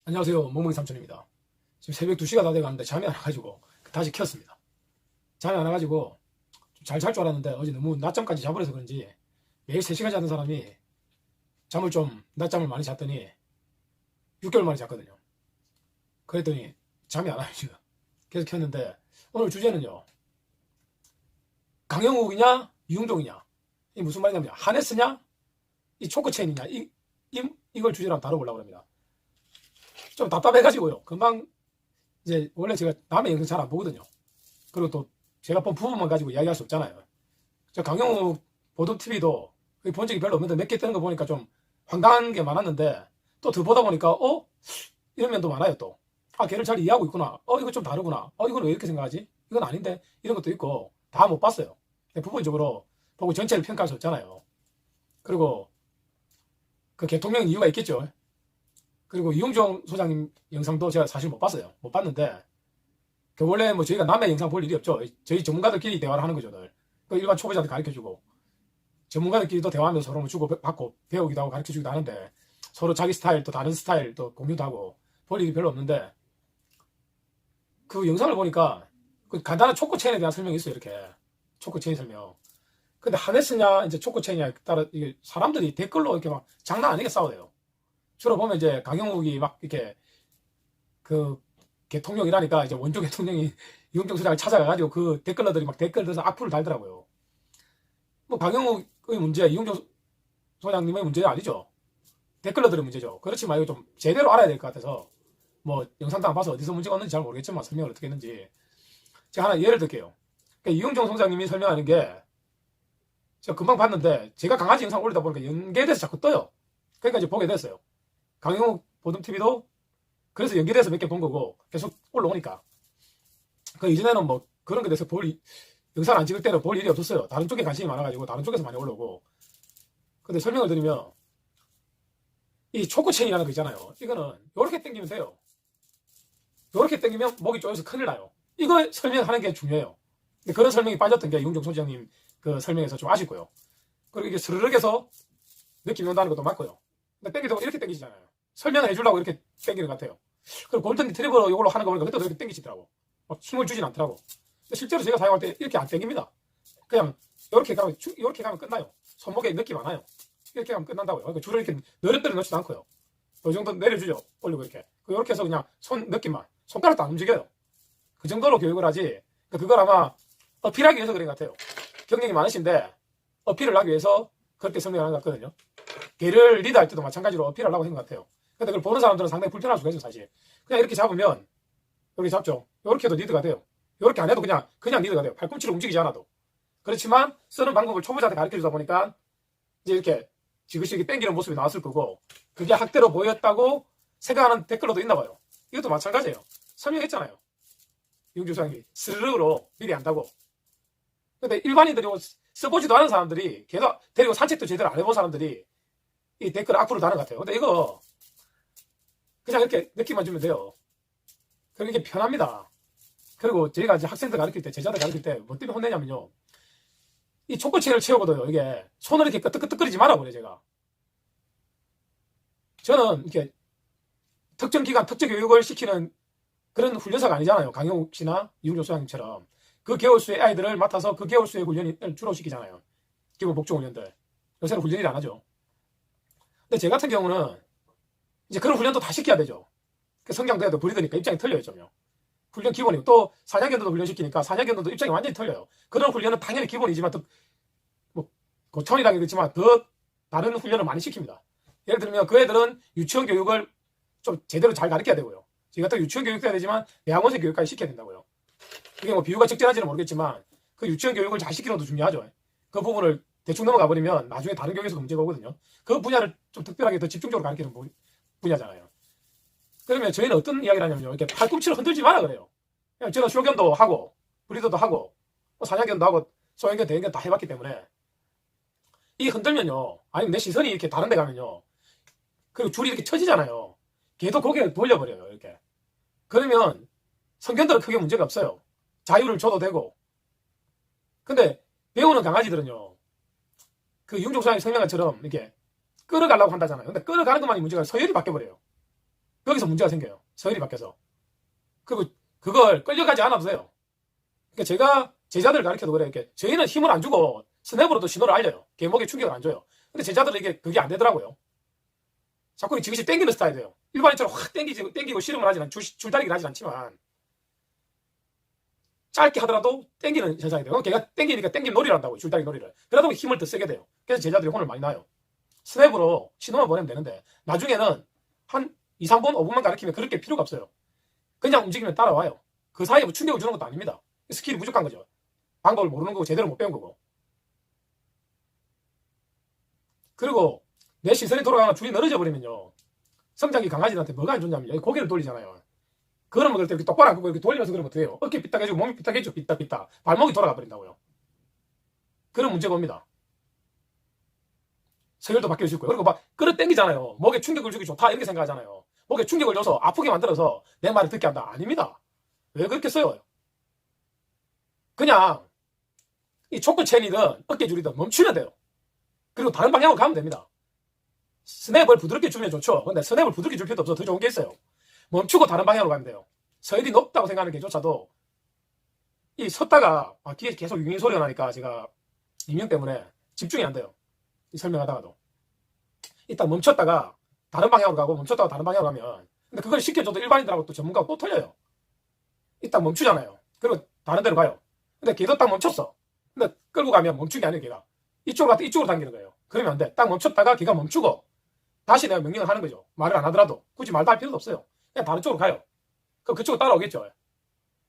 안녕하세요. 멍멍이 삼촌입니다. 지금 새벽 2시가 다 돼가는데 잠이 안 와가지고 다시 켰습니다. 잠이 안 와가지고 잘 잘 줄 알았는데 어제 너무 낮잠까지 자버려서 그런지 매일 3시간 자는 사람이 잠을 좀 낮잠을 많이 잤더니 6개월 만에 잤거든요. 그랬더니 잠이 안 와요 지금. 계속 켰는데 오늘 주제는요. 강영욱이냐 이웅종이냐, 이 무슨 말이냐면 하네스냐 이 초코체인이냐, 이걸 주제로 한번 다뤄보려고 합니다. 좀 답답해가지고요. 금방 이제 원래 제가 남의 영상 잘 안 보거든요. 그리고 또 제가 본 부분만 가지고 이야기할 수 없잖아요. 저 강영욱 보도TV도 본 적이 별로 없는데 몇 개 뜨는 거 보니까 좀 황당한 게 많았는데 또 더 보다 보니까 이런 면도 많아요. 또 걔를 잘 이해하고 있구나, 이거 좀 다르구나, 이건 왜 이렇게 생각하지, 이건 아닌데, 이런 것도 있고 다 못 봤어요. 부분적으로 보고 전체를 평가할 수 없잖아요. 그리고 그 개통령 이유가 있겠죠. 그리고 이용종 소장님 영상도 제가 사실 못 봤어요. 못 봤는데 원래 뭐 저희가 남의 영상 볼 일이 없죠. 저희 전문가들끼리 대화를 하는 거죠. 그 일반 초보자들 가르쳐주고 전문가들끼리도 대화하면서 서로 주고 받고 배우기도 하고 가르쳐주기도 하는데 서로 자기 스타일 또 다른 스타일 또 공유도 하고 볼 일이 별로 없는데 그 영상을 보니까 그 간단한 초코체인에 대한 설명이 있어요. 이렇게 초코체인 설명. 근데 하네스냐 이제 초코체인이냐 따라 이게 사람들이 댓글로 이렇게 막 장난 아니게 싸워요. 주로 보면 이제 강영욱이 막 이렇게 그 개통령이라니까 이제 원조 개통령이 이용종 소장을 찾아가가지고 그 댓글러들이 막 댓글 들어서 악플을 달더라고요. 뭐 강영욱의 문제, 이용종 소장님의 문제는 아니죠. 댓글러들의 문제죠. 그렇지 말고 좀 제대로 알아야 될 것 같아서 뭐 영상도 안 봐서 어디서 문제가 없는지 잘 모르겠지만 설명을 어떻게 했는지 제가 하나 예를 들게요. 그러니까 이용종 소장님이 설명하는 게 제가 금방 봤는데 제가 강아지 영상 올리다 보니까 연계돼서 자꾸 떠요. 그러니까 이제 보게 됐어요. 강영욱 보도TV도 그래서 연결해서 몇 개 본 거고 계속 올라오니까 그 이전에는 뭐 그런 게 돼서 영상 안 찍을 때는 볼 일이 없었어요. 다른 쪽에 관심이 많아가지고 다른 쪽에서 많이 올라오고. 근데 설명을 드리면 이 초코체인이라는 거 있잖아요. 이거는 요렇게 당기면 돼요. 요렇게 당기면 목이 쪼여서 큰일 나요. 이거 설명하는 게 중요해요. 근데 그런 설명이 빠졌던 게 이웅종 소장님 그 설명에서 좀 아쉽고요. 그리고 이게 스르륵해서 느낌이 온다는 것도 맞고요. 근데 당기도 이렇게 당기잖아요. 설명을 해주려고 이렇게 당기는 것 같아요. 그리고 골든 리트리버로 이걸로 하는 거 보니까 그때도 이렇게 당기시더라고. 막 힘을 주진 않더라고. 근데 실제로 제가 사용할 때 이렇게 안 당깁니다. 그냥 이렇게 가면 끝나요. 손목에 느낌 안 와요. 이렇게 하면 끝난다고요. 그러니까 줄을 이렇게 늘어뜨려 놓지도 않고요. 이 정도 내려주죠. 올리고 이렇게. 이렇게 해서 그냥 손 느낌만. 손가락도 안 움직여요. 그 정도로 교육을 하지. 그걸 아마 어필하기 위해서 그런 것 같아요. 경력이 많으신데 어필을 하기 위해서 그렇게 설명하는 것 같거든요. 걔를 리드할 때도 마찬가지로 어필하려고 한 것 같아요. 근데 그걸 보는 사람들은 상당히 불편할 수가 있어요, 사실. 그냥 이렇게 잡으면, 여기 잡죠. 이렇게 해도 리드가 돼요. 이렇게 안 해도 그냥 리드가 돼요. 팔꿈치를 움직이지 않아도. 그렇지만, 쓰는 방법을 초보자한테 가르쳐 주다 보니까, 이제 이렇게 지그시 땡기는 모습이 나왔을 거고, 그게 학대로 보였다고 생각하는 댓글로도 있나 봐요. 이것도 마찬가지예요. 설명했잖아요. 이웅주사님이 스르륵으로 미리 안다고. 근데 일반인들이 써보지도 않은 사람들이, 걔도 데리고 산책도 제대로 안 해본 사람들이, 이 댓글 악플을 다는 것 같아요. 근데 이거 그냥 이렇게 느낌만 주면 돼요. 그리고 이게 편합니다. 그리고 저희가 이제 학생들 가르칠 때, 제자들 가르칠 때 뭐 때문에 혼내냐면요. 이 초코체인을 채우거든요. 이게 손을 이렇게 끄덕끄덕거리지 말라고 그래요, 제가. 저는 이렇게 특정 기간, 특정 교육을 시키는 그런 훈련사가 아니잖아요. 강영욱 씨나 이웅조 소장님처럼. 그 개월수의 아이들을 맡아서 그 개월수의 훈련을 주로 시키잖아요. 기본 복종 훈련들. 요새는 훈련을 안 하죠. 근데 제 같은 경우는 이제 그런 훈련도 다 시켜야 되죠. 성장도 해도 브리드니까 입장이 틀려요, 좀요. 훈련 기본이고, 또 사냥견들도 훈련시키니까 사냥견들도 입장이 완전히 틀려요. 그런 훈련은 당연히 기본이지만, 뭐, 고천이라는 게 그렇지만, 더 다른 훈련을 많이 시킵니다. 예를 들면, 그 애들은 유치원 교육을 좀 제대로 잘 가르쳐야 되고요. 저희 같은 유치원 교육도 해야 되지만, 대학원생 교육까지 시켜야 된다고요. 그게 뭐 비유가 적절한지는 모르겠지만, 그 유치원 교육을 잘 시키는 것도 중요하죠. 그 부분을 대충 넘어가 버리면 나중에 다른 교육에서 문제가 오거든요. 그 분야를 좀 특별하게 더 집중적으로 가르치는 분야잖아요. 그러면 저희는 어떤 이야기를 하냐면요. 이렇게 팔꿈치를 흔들지 마라 그래요. 그냥 저는 쇼견도 하고, 브리더도 하고, 사냥견도 하고, 소형견, 대형견 다 해봤기 때문에, 이 흔들면요. 아니면 내 시선이 이렇게 다른 데 가면요. 그리고 줄이 이렇게 쳐지잖아요. 걔도 고개를 돌려버려요. 이렇게. 그러면 성견들은 크게 문제가 없어요. 자유를 줘도 되고. 근데 배우는 강아지들은요. 그 융종소장이 설명한 것처럼 이렇게 끌어가려고 한다잖아요. 근데 끌어가는 것만이 문제가 서열이 바뀌어버려요. 거기서 문제가 생겨요. 서열이 바뀌어서. 그리고 그걸 끌려가지 않아도 돼요. 그러니까 제가 제자들 가르쳐도 그래요. 이렇게 저희는 힘을 안 주고 스냅으로도 신호를 알려요. 계목에 충격을 안 줘요. 근데 제자들은 그게 안 되더라고요. 자꾸 지그시 땡기는 스타일이에요. 일반인처럼 확 땡기고 실험을 하진 줄다리기를 하진 않지만 짧게 하더라도 땡기는 현상이 돼요. 걔가 땡기니까 땡김 놀이를 한다고요. 줄다리기 놀이를. 그러다 보면 힘을 더 세게 돼요. 그래서 제자들이 혼을 많이 나요. 스냅으로 신호만 보내면 되는데 나중에는 한 2, 3번, 5분만 가르치면 그렇게 필요가 없어요. 그냥 움직이면 따라와요. 그 사이에 뭐 충격을 주는 것도 아닙니다. 스킬이 부족한 거죠. 방법을 모르는 거고 제대로 못 배운 거고. 그리고 내 시선이 돌아가면 줄이 늘어져 버리면요. 성장기 강아지들한테 뭐가 안 좋냐면 여기 고개를 돌리잖아요. 그러면 그럴 때 이렇게 똑바로 안 끄고 이렇게 돌리면서 그러면 어떻게 해요? 어깨 삐딱해지고 몸이 삐딱해지죠. 삐딱삐딱. 발목이 돌아가 버린다고요. 그런 문제가 옵니다. 서열도 바뀔 수 있고요. 그리고 막 끌어당기잖아요. 목에 충격을 주기 좋다 이렇게 생각하잖아요. 목에 충격을 줘서 아프게 만들어서 내 말을 듣게 한다. 아닙니다. 왜 그렇게 써요? 그냥 이 초크 체인이든 어깨 줄이든 멈추면 돼요. 그리고 다른 방향으로 가면 됩니다. 스냅을 부드럽게 주면 좋죠. 근데 스냅을 부드럽게 줄 필요도 없어. 더 좋은 게 있어요. 멈추고 다른 방향으로 가면 돼요. 서열이 높다고 생각하는 게조차도 이 섰다가 뒤에 계속 윙 소리가 나니까 제가 인명 때문에 집중이 안 돼요. 설명하다가도. 일단 멈췄다가 다른 방향으로 가고 멈췄다가 다른 방향으로 가면 근데 그걸 시켜줘도 일반인들하고 또 전문가하고 또 틀려요. 일단 멈추잖아요. 그리고 다른 데로 가요. 근데 걔도 딱 멈췄어. 근데 끌고 가면 멈춘 게 아니에요. 걔가. 이쪽으로 갔다 이쪽으로 당기는 거예요. 그러면 안 돼. 딱 멈췄다가 걔가 멈추고 다시 내가 명령을 하는 거죠. 말을 안 하더라도 굳이 말도 할 필요도 없어요. 그냥 다른 쪽으로 가요. 그럼 그쪽으로 따라오겠죠.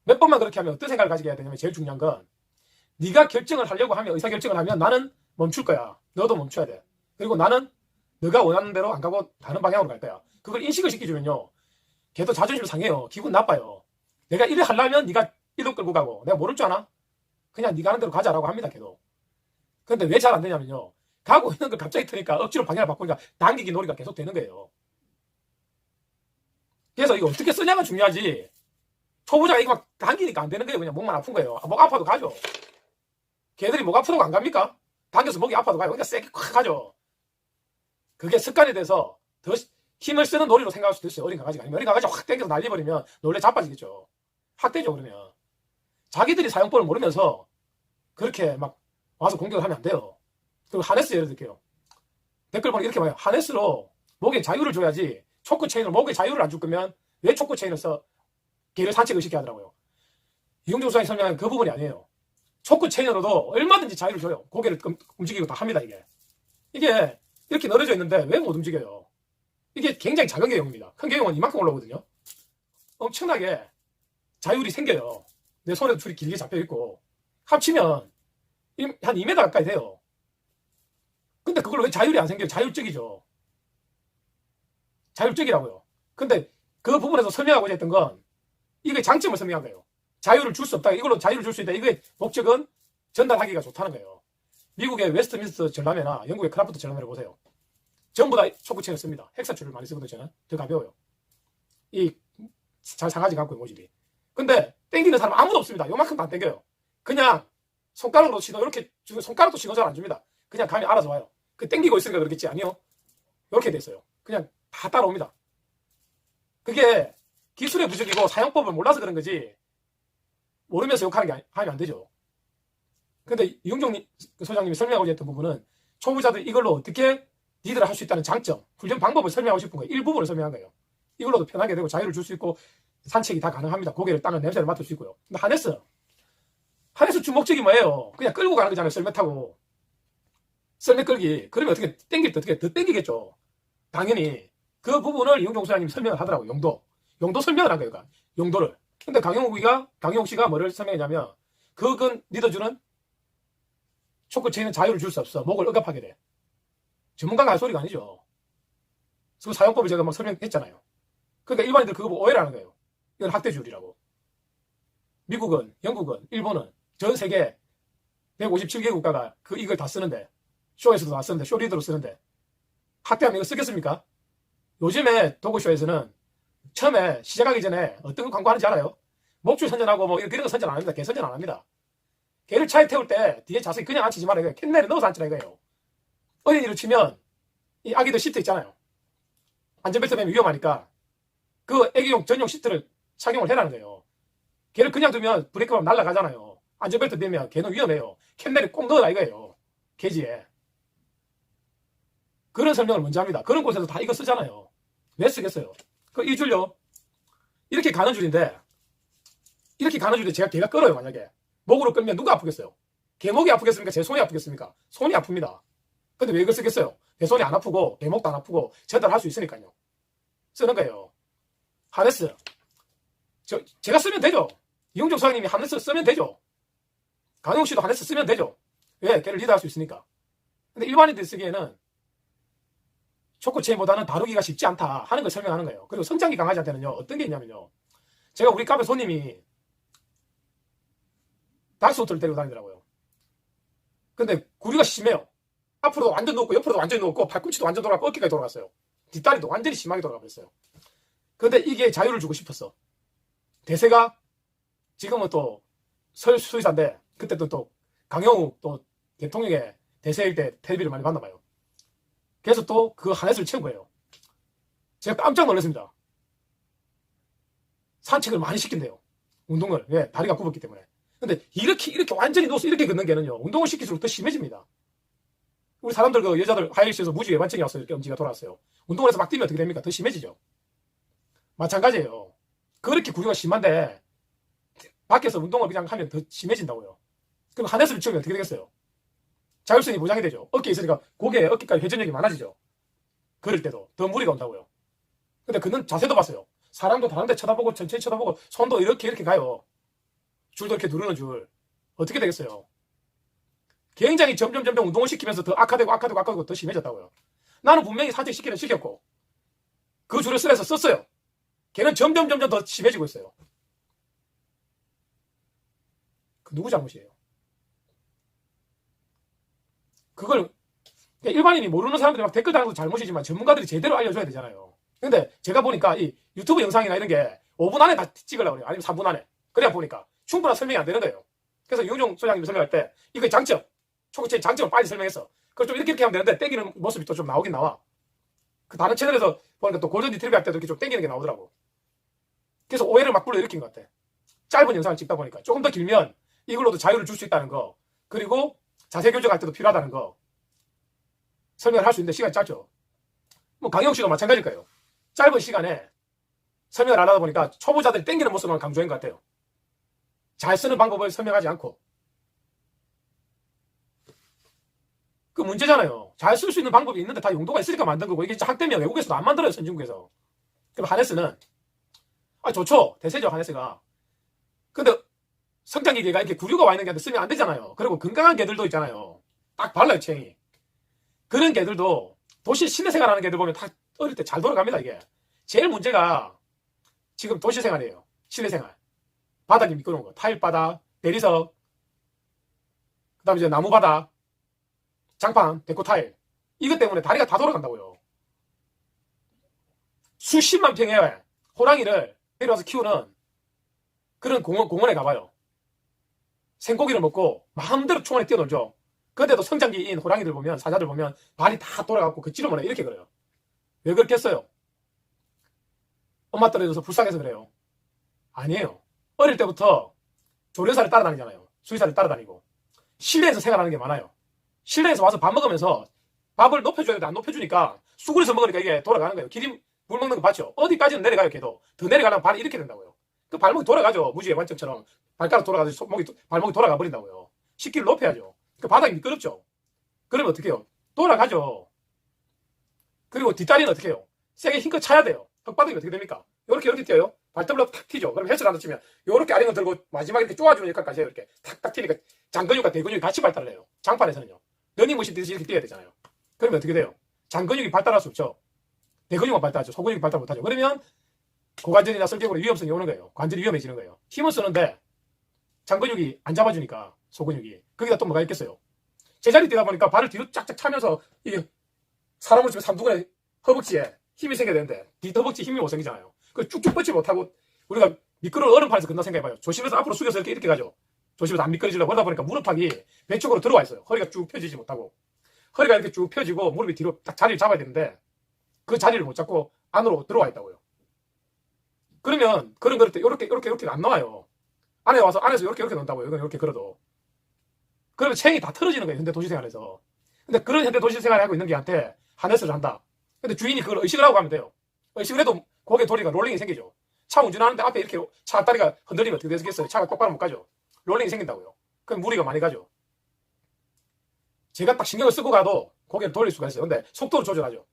몇 번만 그렇게 하면 어떤 생각을 가지게 해야 되냐면 제일 중요한 건 네가 결정을 하려고 하면 의사결정을 하면 나는 멈출 거야. 너도 멈춰야 돼. 그리고 나는 너가 원하는 대로 안 가고 다른 방향으로 갈 거야. 그걸 인식을 시켜주면요. 걔도 자존심 상해요. 기분 나빠요. 내가 이래 하려면 네가 이로 끌고 가고 내가 모를 줄 아나? 그냥 네가 하는 대로 가자라고 합니다. 걔도. 근데 왜 잘 안 되냐면요. 가고 있는 걸 갑자기 트니까 억지로 방향을 바꾸니까 당기기 놀이가 계속 되는 거예요. 그래서 이거 어떻게 쓰냐가 중요하지. 초보자가 이거 막 당기니까 안 되는 거예요. 그냥 목만 아픈 거예요. 목 아파도 가죠. 걔들이 목 아프다고 안 갑니까? 당겨서 목이 아파도 가요. 그러니까 세게 콱 가죠. 그게 습관이 돼서 더 힘을 쓰는 놀이로 생각할 수도 있어요. 어린 강아지가 아니면 어린 강아지가 확 당겨서 날려버리면 놀래 자빠지겠죠. 확 되죠. 그러면 자기들이 사용법을 모르면서 그렇게 막 와서 공격을 하면 안 돼요. 그리고 하네스 예를 들게요. 댓글 보니 이렇게 봐요. 하네스로 목에 자유를 줘야지 초크 체인으로 목에 자유를 안 줄 거면 왜 초크 체인을 써? 개를 산책을 시켜야 하더라고요. 이용종 수장이 설명한 그 부분이 아니에요. 초크 체인으로도 얼마든지 자유를 줘요. 고개를 움직이고 다 합니다. 이게 이렇게 늘어져 있는데 왜 못 움직여요? 이게 굉장히 작은 개용입니다. 큰 개용은 이만큼 올라오거든요. 엄청나게 자율이 생겨요. 내 손에도 줄이 길게 잡혀있고 합치면 한 2m 가까이 돼요. 근데 그걸로 왜 자율이 안 생겨요? 자율적이죠. 자율적이라고요. 근데 그 부분에서 설명하고자 했던 건 이게 장점을 설명한 거예요. 자유를 줄 수 없다. 이걸로 자유를 줄 수 있다. 이거의 목적은 전달하기가 좋다는 거예요. 미국의 웨스트민스터 전람회나 영국의 크라프트 전람회를 보세요. 전부 다 초크체인을 씁니다. 헥사줄을 많이 쓰거든요. 저는 더 가벼워요. 잘 상하지 않고 모질이. 근데 땡기는 사람 아무도 없습니다. 요만큼도 안 땡겨요. 그냥 손가락으로 신호 이렇게 주고 손가락도 신호 잘 안 줍니다. 그냥 감이 알아서 와요. 그 땡기고 있으니까 그렇겠지. 아니요. 이렇게 돼 있어요. 그냥 다 따라옵니다. 그게 기술의 부족이고 사용법을 몰라서 그런 거지 모르면서 욕하는 게 하면 안 되죠. 근데 이용종 소장님이 설명하고자 했던 부분은 초보자들 이걸로 어떻게 리드를 할 수 있다는 장점, 훈련 방법을 설명하고 싶은 거예요. 일부분을 설명한 거예요. 이걸로도 편하게 되고 자유를 줄 수 있고 산책이 다 가능합니다. 고개를 땅을 냄새를 맡을 수 있고요. 근데 하네스 주 목적이 뭐예요? 그냥 끌고 가는 거잖아요. 썰매 타고. 썰매 끌기. 그러면 어떻게 땡길 때 어떻게 더 땡기겠죠. 당연히 그 부분을 이용종 소장님이 설명을 하더라고요. 용도 설명을 한 거예요. 그러니까 용도를. 근데 강용욱 씨가 뭐를 설명했냐면 그건 믿어주는 초크 체인은 자유를 줄 수 없어. 목을 억압하게 돼. 전문가가 할 소리가 아니죠. 그 사용법을 제가 막 설명했잖아요. 그러니까 일반인들 그거 보고 오해를 하는 거예요. 이건 학대줄이라고. 미국은, 영국은, 일본은 전 세계 157개 국가가 이걸 다 쓰는데 쇼에서도 다 쓰는데 쇼리더로 쓰는데 학대하면 이거 쓰겠습니까? 요즘에 도구쇼에서는 처음에 시작하기 전에 어떤 거 광고하는지 알아요? 목줄 선전하고 뭐 이런 거 선전 안 합니다. 개 선전 안 합니다. 개를 차에 태울 때 뒤에 자석이 그냥 앉히지 말아요. 캔넬에 넣어서 앉히라 이거예요. 어린이를 치면 이 아기들 시트 있잖아요. 안전벨트 매면 위험하니까 그 애기용 전용 시트를 착용을 해라는 거예요. 걔를 그냥 두면 브레이크만 날아가잖아요. 안전벨트 매면 걔는 위험해요. 캔넬을 꼭 넣어라 이거예요. 계지에. 그런 설명을 먼저 합니다. 그런 곳에서 다 이거 쓰잖아요. 왜 쓰겠어요? 이 줄요. 이렇게 가는 줄인데 제가 걔가 끌어요. 만약에 목으로 끌면 누가 아프겠어요? 걔 목이 아프겠습니까? 제 손이 아프겠습니까? 손이 아픕니다. 근데 왜 이걸 쓰겠어요? 내 손이 안 아프고 내 목도 안 아프고 전달할 수 있으니까요. 쓰는 거예요. 하네스. 제가 쓰면 되죠. 이용종 소장님이 하네스 쓰면 되죠. 강용 씨도 하네스 쓰면 되죠. 왜? 걔를 리드할 수 있으니까. 근데 일반인들이 쓰기에는 초코체인보다는 다루기가 쉽지 않다 하는 걸 설명하는 거예요. 그리고 성장기 강아지한테는요, 어떤 게 있냐면요. 제가 우리 카페 손님이 닥스호트를 데리고 다니더라고요. 근데 구리가 심해요. 앞으로도 완전 누웠고 옆으로도 완전히 누웠고 팔꿈치도 완전 돌아가고 어깨까지 돌아갔어요. 뒷다리도 완전히 심하게 돌아가 버렸어요. 근데 이게 자유를 주고 싶었어. 대세가 지금은 또 수의사인데 그때도 또 강영욱 또 대통령의 대세일 때 텔레비를 많이 봤나 봐요. 그래서 또 그 하네스를 채운 거예요. 제가 깜짝 놀랐습니다. 산책을 많이 시킨대요. 운동을. 왜? 다리가 굽었기 때문에. 근데 이렇게 완전히 누워서 이렇게 걷는 게는요, 운동을 시킬수록 더 심해집니다. 우리 사람들, 여자들 하이힐스에서 무지 외반증이 왔어요. 이렇게 엄지가 돌아왔어요. 운동을 해서 막 뛰면 어떻게 됩니까? 더 심해지죠. 마찬가지예요. 그렇게 구조가 심한데 밖에서 운동을 그냥 하면 더 심해진다고요. 그럼 하네스를 치우면 어떻게 되겠어요? 자율성이 보장이 되죠. 어깨에 있으니까 고개, 어깨까지 회전력이 많아지죠. 걸을 때도 더 무리가 온다고요. 근데 그는 자세도 봤어요. 사람도 다른데 쳐다보고 천천히 쳐다보고 손도 이렇게 가요. 줄도 이렇게 누르는 줄. 어떻게 되겠어요? 굉장히 점점 운동을 시키면서 더 악화되고 더 심해졌다고요. 나는 분명히 산책시키는 시켰고 그 줄을 쓰면서 썼어요. 걔는 점점 더 심해지고 있어요. 그 누구 잘못이에요? 그걸 일반인이 모르는 사람들이 막 댓글 달아도 잘못이지만 전문가들이 제대로 알려줘야 되잖아요. 근데 제가 보니까 이 유튜브 영상이나 이런 게 5분 안에 다 찍으려고 그래요. 아니면 3분 안에. 그래야 보니까 충분한 설명이 안 되는 거예요. 그래서 이용종 소장님이 설명할 때 이거 장점, 초코체인 장점을 빨리 설명했어. 그걸 좀 이렇게 하면 되는데 땡기는 모습이 또 좀 나오긴 나와. 그 다른 채널에서 보니까 또 골든 디트리비 할 때도 이렇게 좀 땡기는 게 나오더라고. 그래서 오해를 막 불러일으킨 것 같아. 짧은 영상을 찍다 보니까 조금 더 길면 이걸로도 자유를 줄 수 있다는 거, 그리고 자세 교정할 때도 필요하다는 거 설명을 할 수 있는데 시간이 짧죠. 뭐 강영 씨도 마찬가지일 거예요. 짧은 시간에 설명을 안 하다 보니까 초보자들이 땡기는 모습만 강조한 것 같아요. 잘 쓰는 방법을 설명하지 않고. 그 문제잖아요. 잘 쓸 수 있는 방법이 있는데 다 용도가 있으니까 만든 거고, 이게 진짜 학대면 외국에서도 안 만들어요, 선진국에서. 그럼 하네스는 좋죠. 대세죠, 하네스가. 근데 성장기 개가 이렇게 구류가 와 있는 개한테 쓰면 안 되잖아요. 그리고 건강한 개들도 있잖아요. 딱 발라요, 체형이. 그런 개들도 도시 실내 생활하는 개들 보면 다 어릴 때 잘 돌아갑니다, 이게. 제일 문제가 지금 도시 생활이에요. 실내 생활. 바닥이 미끄러운 거. 타일 바닥, 대리석, 그 다음에 이제 나무 바닥, 장판, 데코 타일. 이것 때문에 다리가 다 돌아간다고요. 수십만 평의 호랑이를 데려와서 키우는 그런 공원에 가봐요. 생고기를 먹고 마음대로 초원에 뛰어놀죠. 그런데도 성장기인 호랑이들 보면, 사자들 보면 발이 다 돌아가고 걷지를 못해. 이렇게 그래요. 왜 그렇겠어요? 엄마 떨어져서 불쌍해서 그래요. 아니에요. 어릴 때부터 조련사를 따라다니잖아요. 수의사를 따라다니고 실내에서 생활하는 게 많아요. 실내에서 와서 밥 먹으면서 밥을 높여줘야 되는데 안 높여주니까 수그려서 먹으니까 이게 돌아가는 거예요. 기린 물 먹는 거 봤죠? 어디까지는 내려가요. 걔도 더 내려가려면 발이 이렇게 된다고요. 그 발목이 돌아가죠. 무지개반점처럼 발가락 돌아가서 발목이 돌아가 버린다고요. 식기를 높여야죠. 그 바닥이 미끄럽죠. 그러면 어떻게 해요? 돌아가죠. 그리고 뒷다리는 어떻게 해요? 세게 힘껏 차야 돼요. 턱바닥이 어떻게 됩니까? 요렇게 뛰어요. 발톱으로 탁 튀죠. 그럼 헬스를 한다 치면 요렇게 아래로 들고 마지막에 이렇게 쪼아주는 역할까지 해요. 이렇게 탁탁 튀니까 장근육과 대근육이 같이 발달을 해요. 장판에서는요. 러닝머신 뛰듯이 이렇게 뛰어야 되잖아요. 그러면 어떻게 돼요? 장근육이 발달할 수 없죠. 대근육만 발달하죠. 소근육이 발달 못하죠. 그러면 고관절이나 설계골의 위험성이 오는 거예요. 관절이 위험해지는 거예요. 힘을 쓰는데 장근육이 안 잡아주니까 소근육이. 거기다 또 뭐가 있겠어요? 제자리 뛰다 보니까 발을 뒤로 쫙쫙 차면서 이게 사람을 치면 삼두근에 허벅지에 힘이 생겨야 되는데 뒷허벅지 힘이 못 생기잖아요. 그 쭉쭉 뻗지 못하고 우리가 미끄러운 얼음판에서 건너 생각해봐요. 조심해서 앞으로 숙여서 이렇게 가죠. 조심해서 안 미끄러지려고 그러다 보니까 무릎팍이 배 쪽으로 들어와 있어요. 허리가 쭉 펴지지 못하고. 허리가 이렇게 쭉 펴지고 무릎이 뒤로 딱 자리를 잡아야 되는데 그 자리를 못 잡고 안으로 들어와 있다고요. 그러면 그런 걸을 때 이렇게 안 나와요. 안에 와서 안에서 이렇게 넣는다고요. 이건 이렇게 걸어도. 그러면 체형이 다 틀어지는 거예요. 현대 도시생활에서. 근데 그런 현대 도시생활을 하고 있는 게한테 하네스를 한다. 근데 주인이 그걸 의식을 하고 가면 돼요. 의식을 해도 고개 돌리니까 롤링이 생기죠. 차 운전하는데 앞에 이렇게 차 다리가 흔들리면 어떻게 되겠어요? 차가 똑바로 못 가죠. 롤링이 생긴다고요. 그럼 무리가 많이 가죠. 제가 딱 신경을 쓰고 가도 고개를 돌릴 수가 있어요. 근데 속도를 조절하죠.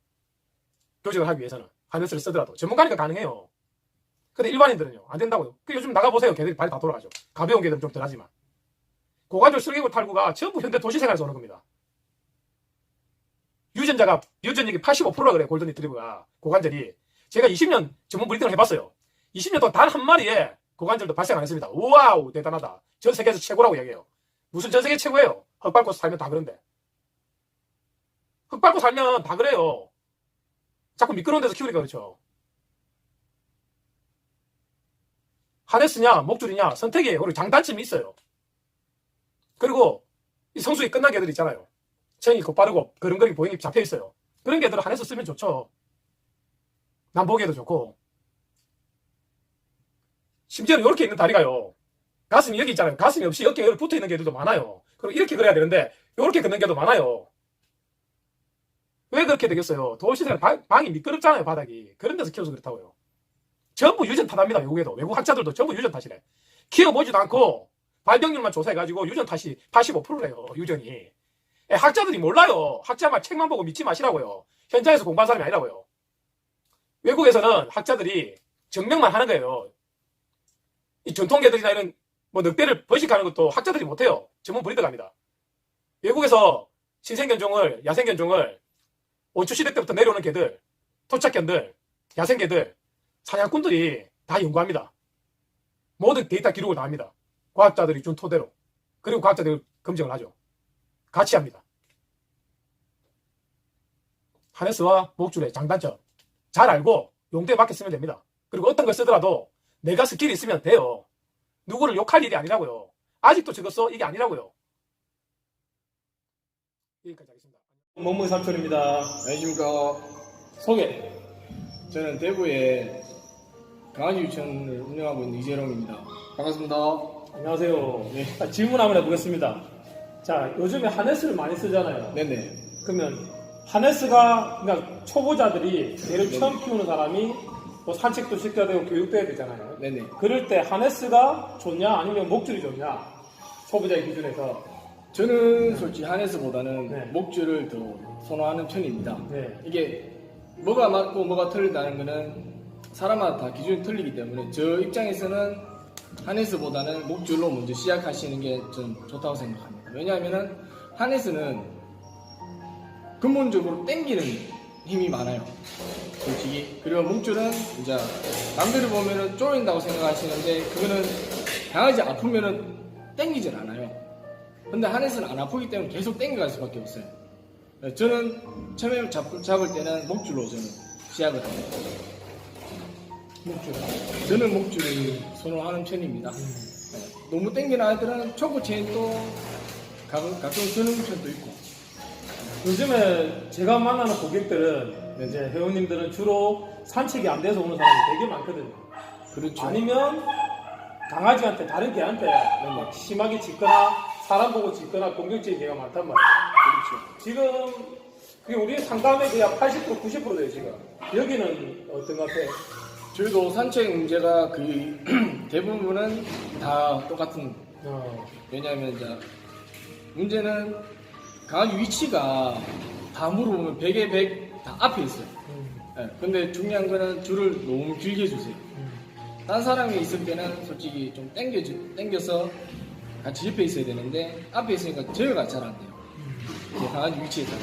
교직을 하기 위해서는. 하네스를 쓰더라도. 전문가니까 가능해요. 근데 일반인들은요. 안 된다고요. 요즘 나가보세요. 걔들이 발이 다 돌아가죠. 가벼운 개들은 좀 덜하지만. 고관절 슬개골 탈구가 전부 현대 도시생활에서 오는 겁니다. 유전력이 85%라 그래요. 골든 리트리버가. 고관절이. 제가 20년 전문 브리딩을 해봤어요. 20년 동안 단 한 마리에 고관절도 발생 안 했습니다. 우와우, 대단하다. 전 세계에서 최고라고 얘기해요. 무슨 전 세계 최고예요? 흙 밟고 살면 다 그런데. 흙 밟고 살면 다 그래요. 자꾸 미끄러운 데서 키우니까 그렇죠. 하네스냐, 목줄이냐, 선택이에요. 그리고 장단점이 있어요. 그리고 이 성숙이 끝난 개들 있잖아요. 체형이 곧바르고 그릉거리 보행이 잡혀 있어요. 그런 개들은 하네스 쓰면 좋죠. 남 보기에도 좋고. 심지어는 이렇게 있는 다리가요. 가슴이 여기 있잖아요. 가슴이 없이 어깨에 붙어 있는 개들도 많아요. 그리고 이렇게 그려야 되는데 이렇게 걷는 개도 많아요. 왜 그렇게 되겠어요? 도시생활 방이 미끄럽잖아요. 바닥이. 그런 데서 키워서 그렇다고요. 전부 유전 탓합니다. 외국에도. 외국 학자들도 전부 유전 탓이래. 키워보지도 않고 발병률만 조사해가지고 유전 탓이 85%래요. 유전이. 학자들이 몰라요. 학자만 책만 보고 믿지 마시라고요. 현장에서 공부한 사람이 아니라고요. 외국에서는 학자들이 증명만 하는 거예요. 이 전통개들이나 이런 뭐 늑대를 번식하는 것도 학자들이 못해요. 전문 브리더 갑니다. 외국에서 신생견종을, 야생견종을 원추시대 때부터 내려오는 개들, 토착견들, 야생개들, 사냥꾼들이 다 연구합니다. 모든 데이터 기록을 다 합니다. 과학자들이 준 토대로. 그리고 과학자들이 검증을 하죠. 같이 합니다. 하네스와 목줄의 장단점 잘 알고 용도에 맞게 쓰면 됩니다. 그리고 어떤 걸 쓰더라도 내가 스킬이 있으면 돼요. 누구를 욕할 일이 아니라고요. 아직도 저거 써? 이게 아니라고요. 여기까지 하겠습니다. 몸무게 삼촌입니다. 안녕하십니까. 소개. 저는 대구에 강아지 유치원을 운영하고 있는 이재롱입니다. 반갑습니다. 안녕하세요. 네. 질문 한번 해보겠습니다. 자, 요즘에 하네스를 많이 쓰잖아요. 네네. 그러면 하네스가 그러니까 초보자들이 개를 처음 키우는 사람이 뭐 산책도 시켜야 되고 교육도 해야 되잖아요. 네네. 그럴 때 하네스가 좋냐 아니면 목줄이 좋냐? 초보자의 기준에서. 저는 솔직히 하네스보다는 네. 목줄을 더 선호하는 편입니다. 네. 이게 뭐가 맞고 뭐가 틀리다는 거는 사람마다 다 기준이 틀리기 때문에 저 입장에서는 하네스보다는 목줄로 먼저 시작하시는 게 전 좋다고 생각합니다. 왜냐하면 하네스는 근본적으로 당기는 힘이 많아요. 솔직히. 그리고 목줄은 이제 남들이 보면은 쪼인다고 생각하시는데 그거는 강아지 아프면은 당기질 않아요. 근데 하네스는 안 아프기 때문에 계속 당겨갈 수밖에 없어요. 저는 처음에 잡을 때는 목줄로 저는 시작을 합니다. 목줄. 저는 목줄을 선호하는 편입니다. 너무 당기는 아이들은 초보 체인도 가끔 드는 편도 있고. 요즘에 제가 만나는 고객들은 네. 이제 회원님들은 주로 산책이 안 돼서 오는 사람이 되게 많거든요. 그렇죠. 아니면 강아지한테 다른 개한테 막 심하게 짖거나 사람 보고 짖거나 공격적인 개가 많단 말이에요. 그렇죠. 지금 그게 우리 상담의 그냥 80% 90% 돼요 지금. 여기는 어떤 것 같아요? 저희도 산책 문제가 거의 대부분은 다 똑같은. 왜냐하면 이제 문제는 강아지 위치가 다 물어보면 100에 100 다 앞에 있어요. 네, 근데 중요한 거는 줄을 너무 길게 주세요. 딴 사람이 있을 때는 솔직히 좀 당겨서 같이 옆에 있어야 되는데 앞에 있으니까 제어가 잘 안 돼요. 제 강아지 위치에 따라.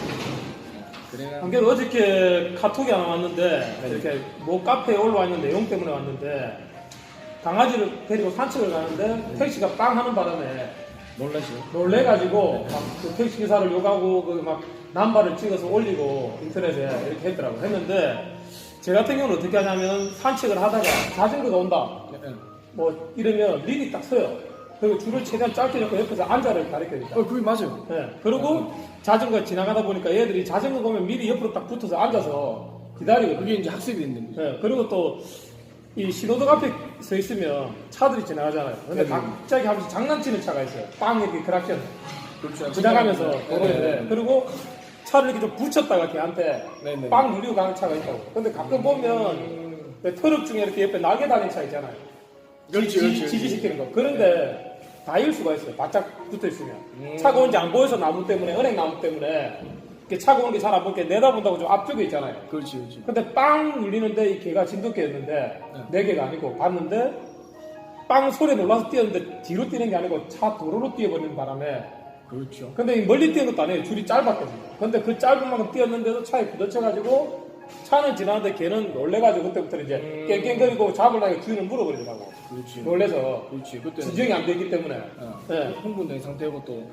그래가 한결 어저께 카톡이 하나 왔는데 이렇게 뭐 카페에 올라와 있는 내용 때문에 왔는데 강아지를 데리고 산책을 가는데 택시가 빵 하는 바람에 놀라죠. 놀래가지고 막 그 택시 기사를 욕하고 그 막 남발을 찍어서 올리고 인터넷에 이렇게 했더라고. 했는데 제 같은 경우는 어떻게 하냐면 산책을 하다가 자전거가 온다 뭐 이러면 미리 딱 서요. 그리고 줄을 최대한 짧게 잡고 옆에서 앉아를 가르쳐줍니다. 그게 맞아요. 네. 그리고 자전거 지나가다 보니까 얘들이 자전거 보면 미리 옆으로 딱 붙어서 앉아서 기다리거든요. 그게 이제 학습이 된다는 거죠. 네. 그리고 또 이 신호등 앞에 서 있으면 차들이 지나가잖아요. 근데 네. 갑자기 한 번씩 장난치는 차가 있어요. 빵 이렇게 크락션 그렇죠. 지나가면서 네. 도로에. 그리고 차를 이렇게 좀 붙였다가 걔한테 네네. 빵 누리고 가는 차가 있다고. 근데 가끔 보면 왜 트럭 중에 이렇게 옆에 날개 달린 차 있잖아요. 그렇지. 지지시키는 거. 그런데 다일 수가 있어요. 바짝 붙어 있으면. 차가 오는지 안 보여서 나무 때문에, 은행 나무 때문에 이렇게 차가 오는 게 잘 안 보이게 내다본다고 좀 앞쪽에 있잖아요. 그렇지. 근데 빵 울리는데 이 개가 진돗개였는데 네 개가 아니고 봤는데 빵 소리에 놀라서 뛰었는데 뒤로 뛰는 게 아니고 차 도로로 뛰어버리는 바람에 그렇죠. 근데 이 멀리 뛰는 것도 아니에요. 줄이 짧았거든요. 근데 그 짧은 만큼 뛰었는데도 차에 부딪혀가지고 차는 지나는데 걔는 놀래가지고 그때부터 이제 깽깽거리고 잡으려고 주인을 물어버리더라고. 그렇지. 놀래서 그렇지. 그때는 진정이 안 되기 때문에. 네. 흥분된 상태고 또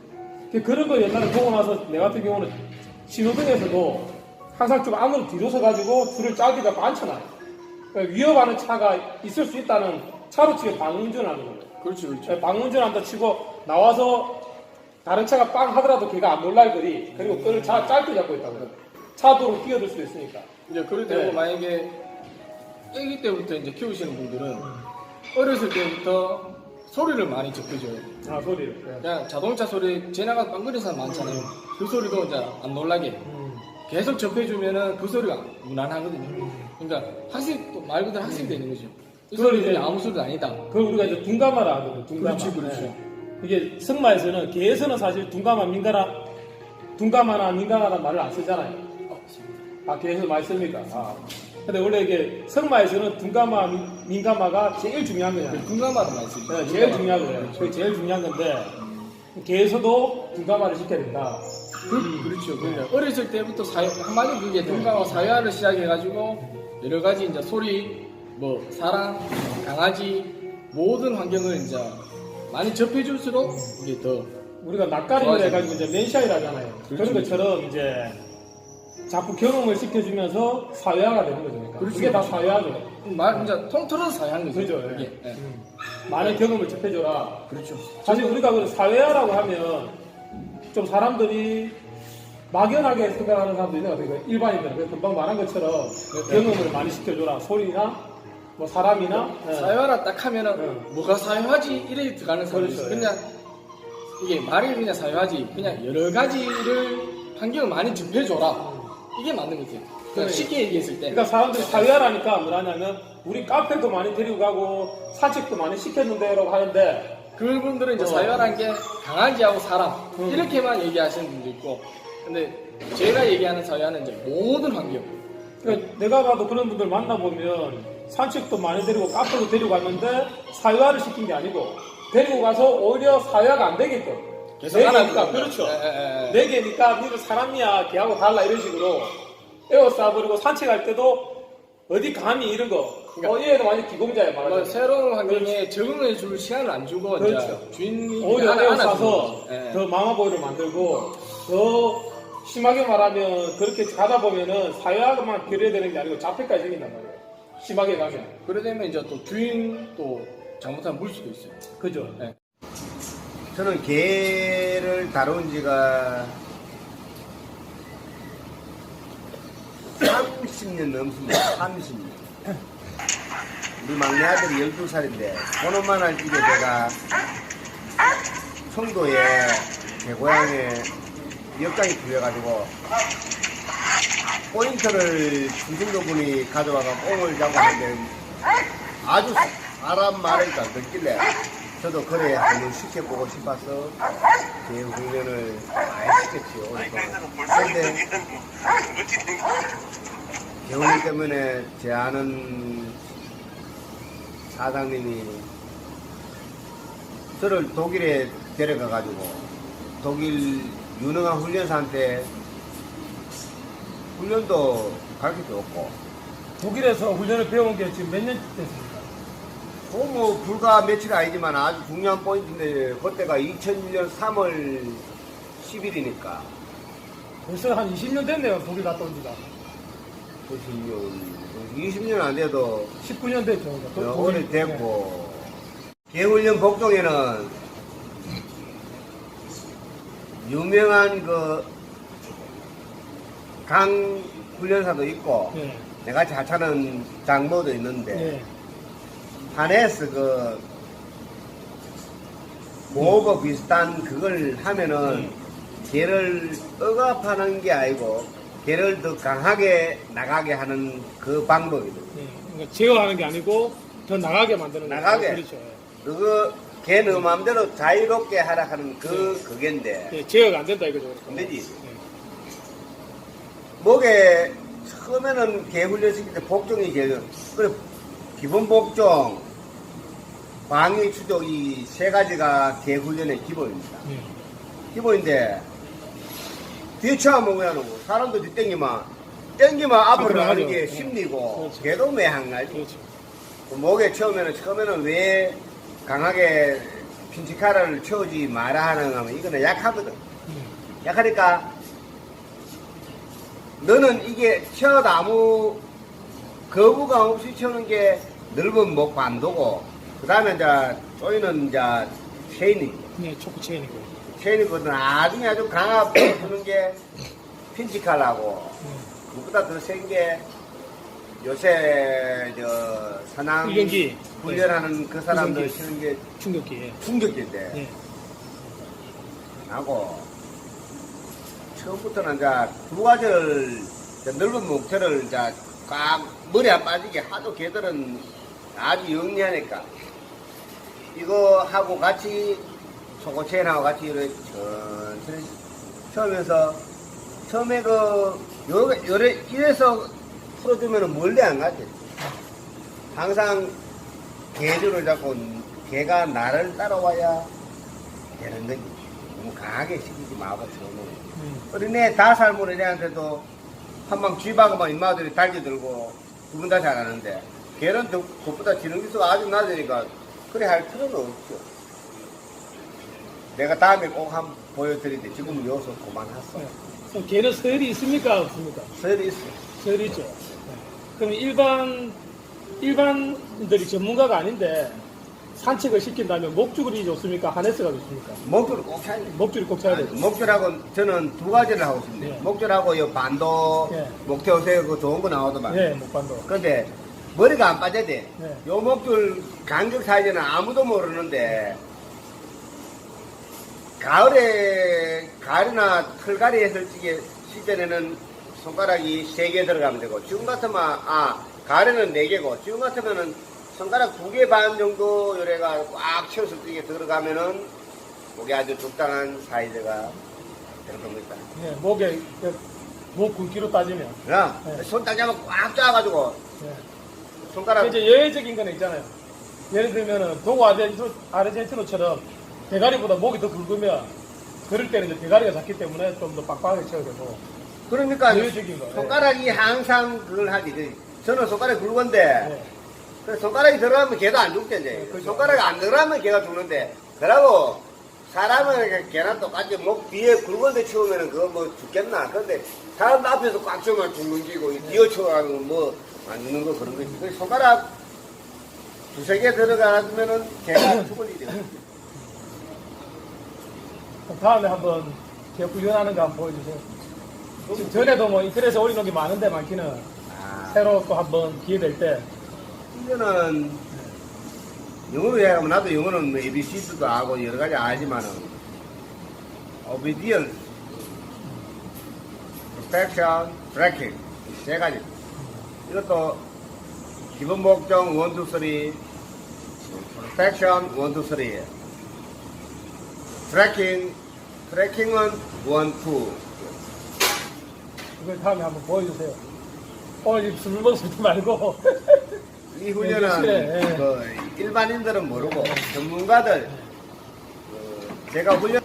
그런 거 옛날에 보고 나서 내 같은 경우는 신호등에서도 항상 좀 안으로 뒤로 서가지고 줄을 짧게 잡고 앉혀놔요. 그러니까 위협하는 차가 있을 수 있다는 차로 치고 방운전하는 거예요. 그렇지. 방운전한다 치고 나와서 다른 차가 빵 하더라도 걔가 안 놀랄 거리 그리고 그걸 짧게 잡고 있다고요. 차도로 뛰어들 수도 있으니까. 이제 그럴 때고 네. 만약에 아기 때부터 이제 키우시는 분들은 어렸을 때부터 소리를 많이 접해줘요. 아 소리를. 네. 그냥 자동차 소리 지나가서 빵거리는 사람 많잖아요. 그 소리도 이제 안 놀라게 계속 접해주면은 그 소리가 무난하거든요. 그러니까 학습 또 말 그대로 학습이 되는 거죠. 이 그걸 소리는 이제 아무 소리도 아니다. 그걸 우리가 이제 둔감하라 하거든요. 둔감하. 그렇지. 네. 이게 승마에서는 개에서는 사실 둔감하나 민감하다는 말을 안 쓰잖아요. 아 개에서 많이 씁니까? 아. 근데 원래 이게 승마에서는 둔감하, 민감하가 제일 중요한 거잖아요. 군감마도 많이 쓰죠. 네, 제일 중요한 거예요. 그게 제일 중요한 건데 개에서도 둔감화를 시켜야 된다. 그렇죠. 그러니까 어렸을 때부터 한마디로 그게 동감과 사회화를 시작해가지고 여러 가지 이제 소리, 뭐 사랑, 강아지 모든 환경을 이제 많이 접해줄수록 이게 더 우리가 낯가림을 해가지고 이제 맨샤이를 하잖아요. 그런 그렇죠. 것처럼 이제 자꾸 경험을 시켜주면서 사회화가 되는 거죠. 그러니까. 그렇죠. 그게 다 사회화죠. 말 이제 통틀어서 사회하는 거죠. 그죠. 이게. 예. 많은 경험을 접해줘라. 그렇죠. 사실 우리가 그 사회화라고 하면 좀 사람들이 막연하게 생각하는 사람도 있는 것 같아요. 일반인들은 금방 말한 것처럼 경험을 많이 시켜줘라. 소리나 뭐 사람이나 사회화라 딱 하면은 뭐가 사회화지 이래 들어가는 사람이 그렇죠. 있어요. 그냥 이게 말이 그냥 사회화지 그냥 여러 가지를 환경을 많이 접해줘라. 이게 맞는 거죠. 그러니까 쉽게 얘기했을 때. 그러니까 사람들이 사회화라니까 뭐라냐면 우리 카페도 많이 데리고 가고 산책도 많이 시켰는데라고 하는데 그분들은 이제 사회화라는 게 강아지하고 사람 이렇게만 얘기하시는 분도 있고 근데 제가 얘기하는 사회화는 이제 모든 환경 그러니까 내가 봐도 그런 분들 만나보면 산책도 많이 데리고 카페도 데리고 갔는데 사회화를 시킨 게 아니고 데리고 가서 오히려 사회화가 안 되게끔 계속 네 하라는 개니까 거죠. 그렇죠. 예. 네 개니까 니는 사람이야 걔하고 달라 이런 식으로 에워싸버리고 산책할 때도 어디 감히 이런 거 얘는 완전 기공자야 뭐 말하자면 새로운 환경에 적응해 줄 시간을 안 주고 그렇죠. 이제 주인이 오히려 안아주는 에워싸서 거죠. 예. 더 마마보이를 만들고 더 심하게 말하면 그렇게 가다 보면은 사회화만 필요해야 되는 게 아니고 자폐까지 생긴단 말이에요. 심하게 가면. 그래 되면 이제 또 주인 또 잘못하면 물 수도 있어요. 그죠? 예. 저는 개를 다룬 지가 30년 넘습니다. 30년. 우리 막내 아들이 12살인데, 그놈만한 집에 제가 청도에 개고향에 역장이 풀려가지고, 포인트를 중등도분이 가져와서 꽁을 잡고 하는데, 아주 사람 말을 잘 듣길래, 저도 그래 한번 시켜보고 싶어서 개 훈련을 많이 시켰지요. 그런데 개 훈련 때문에 제 아는 사장님이 저를 독일에 데려가가지고 독일 유능한 훈련사한테 훈련도 가르쳐줬고 독일에서 훈련을 배운 게 지금 몇 년 됐습니까? 뭐 불과 며칠 아니지만 아주 중요한 포인트인데 그때가 2001년 3월 10일이니까 벌써 한 20년 됐네요. 독일 갔다 온 지가. 20년 안 돼도 19년 됐죠. 그러니까. 오래됐고 개훈련 복종에는 유명한 그 강 훈련사도 있고 네. 내가 잘 차는 장모도 있는데 네. 한해서 그 모버 비슷한 그걸 하면은 개를 억압하는 게 아니고 개를 더 강하게 나가게 하는 그 방법이거든요. 그러니까 제어하는 게 아니고 더 나가게 만드는 거죠. 나가게. 그렇죠. 그거 개 너 마음대로 자유롭게 하라 하는 그게인데 예, 제어가 안 된다 이거죠. 안 되지. 예. 목에 처음에는 개 훈련시킬 때 복종이 제일 그래 기본 복종 방위 추적 이 세 가지가 개 훈련의 기본입니다. 예. 기본인데 뒤에 쳐면 왜 안 오고 사람도 뒷땡기만 앞으로 앞으로 나가는 나가죠. 게 예. 심리고 그렇죠. 개도 매한가지. 그렇죠. 목에 처음에는 왜 강하게 핀치카를 쳐오지 마라 하는 하면 이거는 약하거든. 약하니까 너는 이게 쳐도 아무 거부감 없이 쳐는 게 넓은 목 반도고 그 다음에 이제 쪼이는 이제 체인이 네, 초크 체인이고. 체인이거든. 나중에 아주 강하게 쳐는 게 핀치카라고 그보다 더 센 게 요새 저 산항 훈련기. 훈련하는 그 사람들 훈련기. 치는 게 충격기. 예. 충격기인데 예. 하고 처음부터는 이제 두 가지를 이제 넓은 목표를 이제 꽉 머리 안 빠지게 하도 걔들은 아주 영리하니까 이거 하고 같이 초고체인하고 같이 이렇게 천천히 처음에서 처음에 요래 이래서 풀어주면은 멀리 안 가지. 항상 개줄을 잡고 개가 나를 따라와야 되는 거지. 너무 강하게 시키지 말고 처음에. 어린애 다 삶은 애한테도 한방 쥐박으면 인마들이 달려들고 두 분 다 잘하는데 걔는 그것보다 지능지수가 아주 낮으니까 그래 할 필요는 없죠. 내가 다음에 꼭 한번 보여드리는데 지금 여기서 그만했어. 그럼 걔는 서열이 있습니까? 없습니까? 서열이 있어. 서열이 있죠. 그럼 일반인들이 전문가가 아닌데 산책을 시킨다면 목줄이 좋습니까? 하네스가 좋습니까? 목줄을 꼭 차야 돼. 목줄이 꼭 차야 돼요. 목줄하고 저는 두 가지를 하고 있습니다. 예. 목줄하고 이 반도 예. 목태우 세우고 좋은 거 나오더만. 예, 목반도. 근데 머리가 안 빠져야 돼. 예. 요 목줄 간격 사이즈는 아무도 모르는데 가을이나 털갈이 했을 적에 시절에는 손가락이 3개 들어가면 되고 지금 같으면 가을에는 4개고 지금 같으면은 손가락 2개 반 정도 요래가 꽉 채웠을 적에 들어가면은 목이 아주 적당한 사이즈가 되는 겁니다. 예, 목에 목 굵기로 따지면. 야, 네. 손 딱 잡아 꽉 짜가지고 예. 손가락 이제 예외적인 거는 있잖아요. 예를 들면은 동호 아르헨티노처럼 대가리보다 목이 더 굵으면 그럴 때는 이제 대가리가 작기 때문에 좀 더 빡빡하게 쳐야 되고. 그러니까 예외적인 거. 손가락이 항상 그걸 하지. 저는 손가락이 굵은데 예. 그래서 손가락이 들어가면 걔도 안 죽대 이제. 그죠. 손가락이 안 들어가면 걔가 죽는데 그러고 사람은 걔나 똑같이 목 뒤에 굵은데 치우면은 그거 뭐 죽겠나. 그런데 사람 앞에서 꽉 치우면 죽는 기고 뒤에 치워가지고 뭐 안 죽는 거 그런 거지. 그 손가락 2-3개 들어가면은 걔가 죽을 일이 없어. 그럼 다음에 한번 개 훈련하는 거 한번 보여주세요. 지금 전에도 뭐 인터넷에 올려놓은 게 많은데 많기는 새로 또 한번 기회 될 때. 훈련은 영어로 얘기하면 나도 영어는 뭐 ABC도 하고 여러 가지 알지만은 obedience, perfection, tracking 이 3가지. 이것도 기본 목적 1, 2, 3, perfection 1, 2, 3. 트래킹은 1, 2. 이걸 다음에 한번 보여주세요. 오늘 술 먹을 때 말고. 이 훈련은 네, 네. 그 일반인들은 모르고 전문가들 제가 훈련에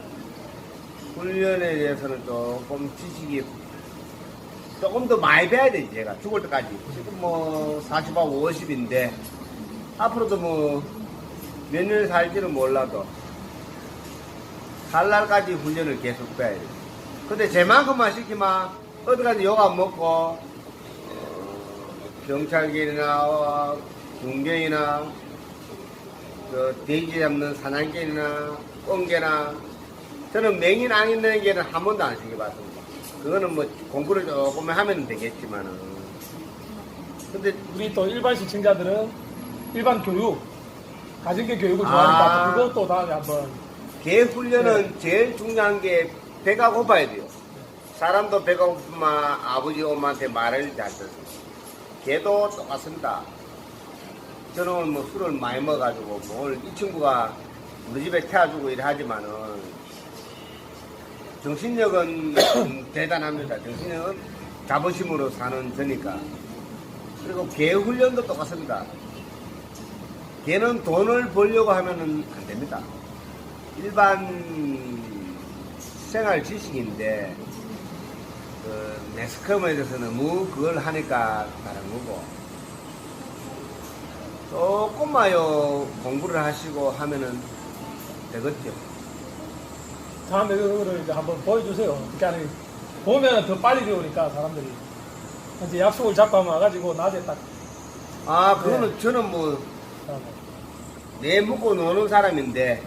대해서는 조금 지식이 조금 더 많이 배워야 되지. 제가 죽을 때까지 지금 뭐 40하고 50인데 앞으로도 뭐 몇 년 살지는 몰라도 살 날까지 훈련을 계속 배워야 돼. 근데 제만큼만 시키면 어디 가서 욕 안 먹고 경찰견이나 군견이나 돼지 잡는 사냥견이나 꽁개나 저는 맹인 안 있는 개는 한 번도 안 시켜봤습니다. 그거는 뭐 공부를 조금 하면 되겠지만은 근데 우리 또 일반 시청자들은 일반 교육, 가정교 교육을 좋아하니까 아. 그것도 다음에 한번. 개 훈련은 제일 중요한 게 배가 고파야 돼요. 사람도 배가 고프면 아버지 엄마한테 말을 잘 듣습니다. 개도 똑같습니다. 저는 뭐 술을 많이 먹어가지고 뭐 오늘 이 친구가 우리 집에 태워주고 일하지만은 정신력은 대단합니다. 정신력은 자부심으로 사는 저니까. 그리고 개 훈련도 똑같습니다. 개는 돈을 벌려고 하면은 안 됩니다. 일반 생활 지식인데 그 매스컴에 대해서 너무 그걸 하니까 다른 거고 조금만요 공부를 하시고 하면은 되겠죠. 다음에 그거를 이제 한번 보여주세요. 그러니까 보면 더 빨리 배우니까 사람들이. 이제 약속을 잡고 하면 와가지고 낮에 딱. 아 그거는 저는 뭐 내 먹고 노는 사람인데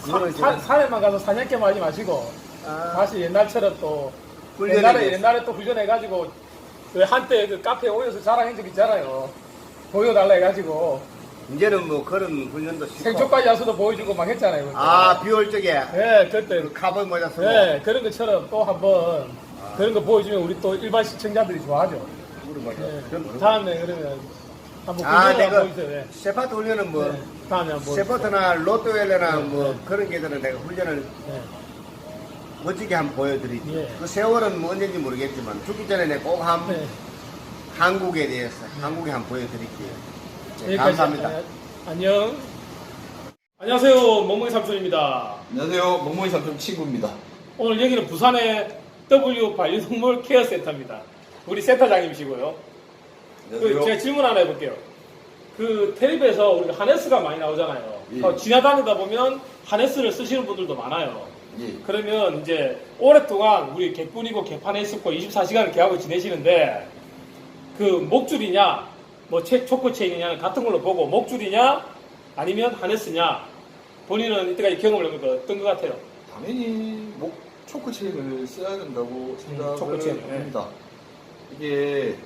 그거는 제가- 산에만 가서 사냥개만 하지 마시고 아, 다시 옛날처럼 또 훈련해 옛날에 또 훈련해가지고 그 한때 그 카페에 오여서 자랑한 적 있잖아요. 보여달라 해가지고 이제는 뭐 그런 훈련도 시고 생초까지 와서도 보여주고 막 했잖아요. 그때. 아 비올 적에 예, 그때 그 카보이 모자 쓰고 예, 그런 것처럼 또 한번 그런 거 보여주면 우리 또 일반 시청자들이 좋아하죠. 우리 모자 예, 그럼 다음에 그러면 한번 아 훈련을 내가 한번 보여주세요. 예. 세파트 훈련은 뭐 예, 다음에 한번 세파트나 로또웰레나 네, 뭐 네. 그런 게들은 내가 훈련을 예. 멋지게 한번 보여드리지. 예. 그 세월은 뭐 언제인지 모르겠지만 죽기 전에 내가 꼭 네. 한국에 대해서 한국에 한번 보여드릴게요. 네, 여기까지. 감사합니다. 안녕. 안녕하세요, 멍멍이 삼촌입니다. 안녕하세요. 멍멍이 삼촌 친구입니다. 오늘 여기는 부산의 W 반려동물 케어 센터입니다. 우리 센터장님이시고요. 제가 질문 하나 해볼게요. 그 텔레비에서 우리가 하네스가 많이 나오잖아요. 예. 지나다니다 보면 하네스를 쓰시는 분들도 많아요. 예. 그러면 이제 오랫동안 우리 개뿐이고 개판에 있었고 24시간을 개하고 지내시는데 그 목줄이냐 뭐 초코 체인이냐 같은 걸로 보고 목줄이냐 아니면 하네스냐 본인은 이때까지 경험을 해보니까 어떤 것 같아요? 당연히 초크 체인을 써야 된다고 생각을 초크 체인, 합니다. 이게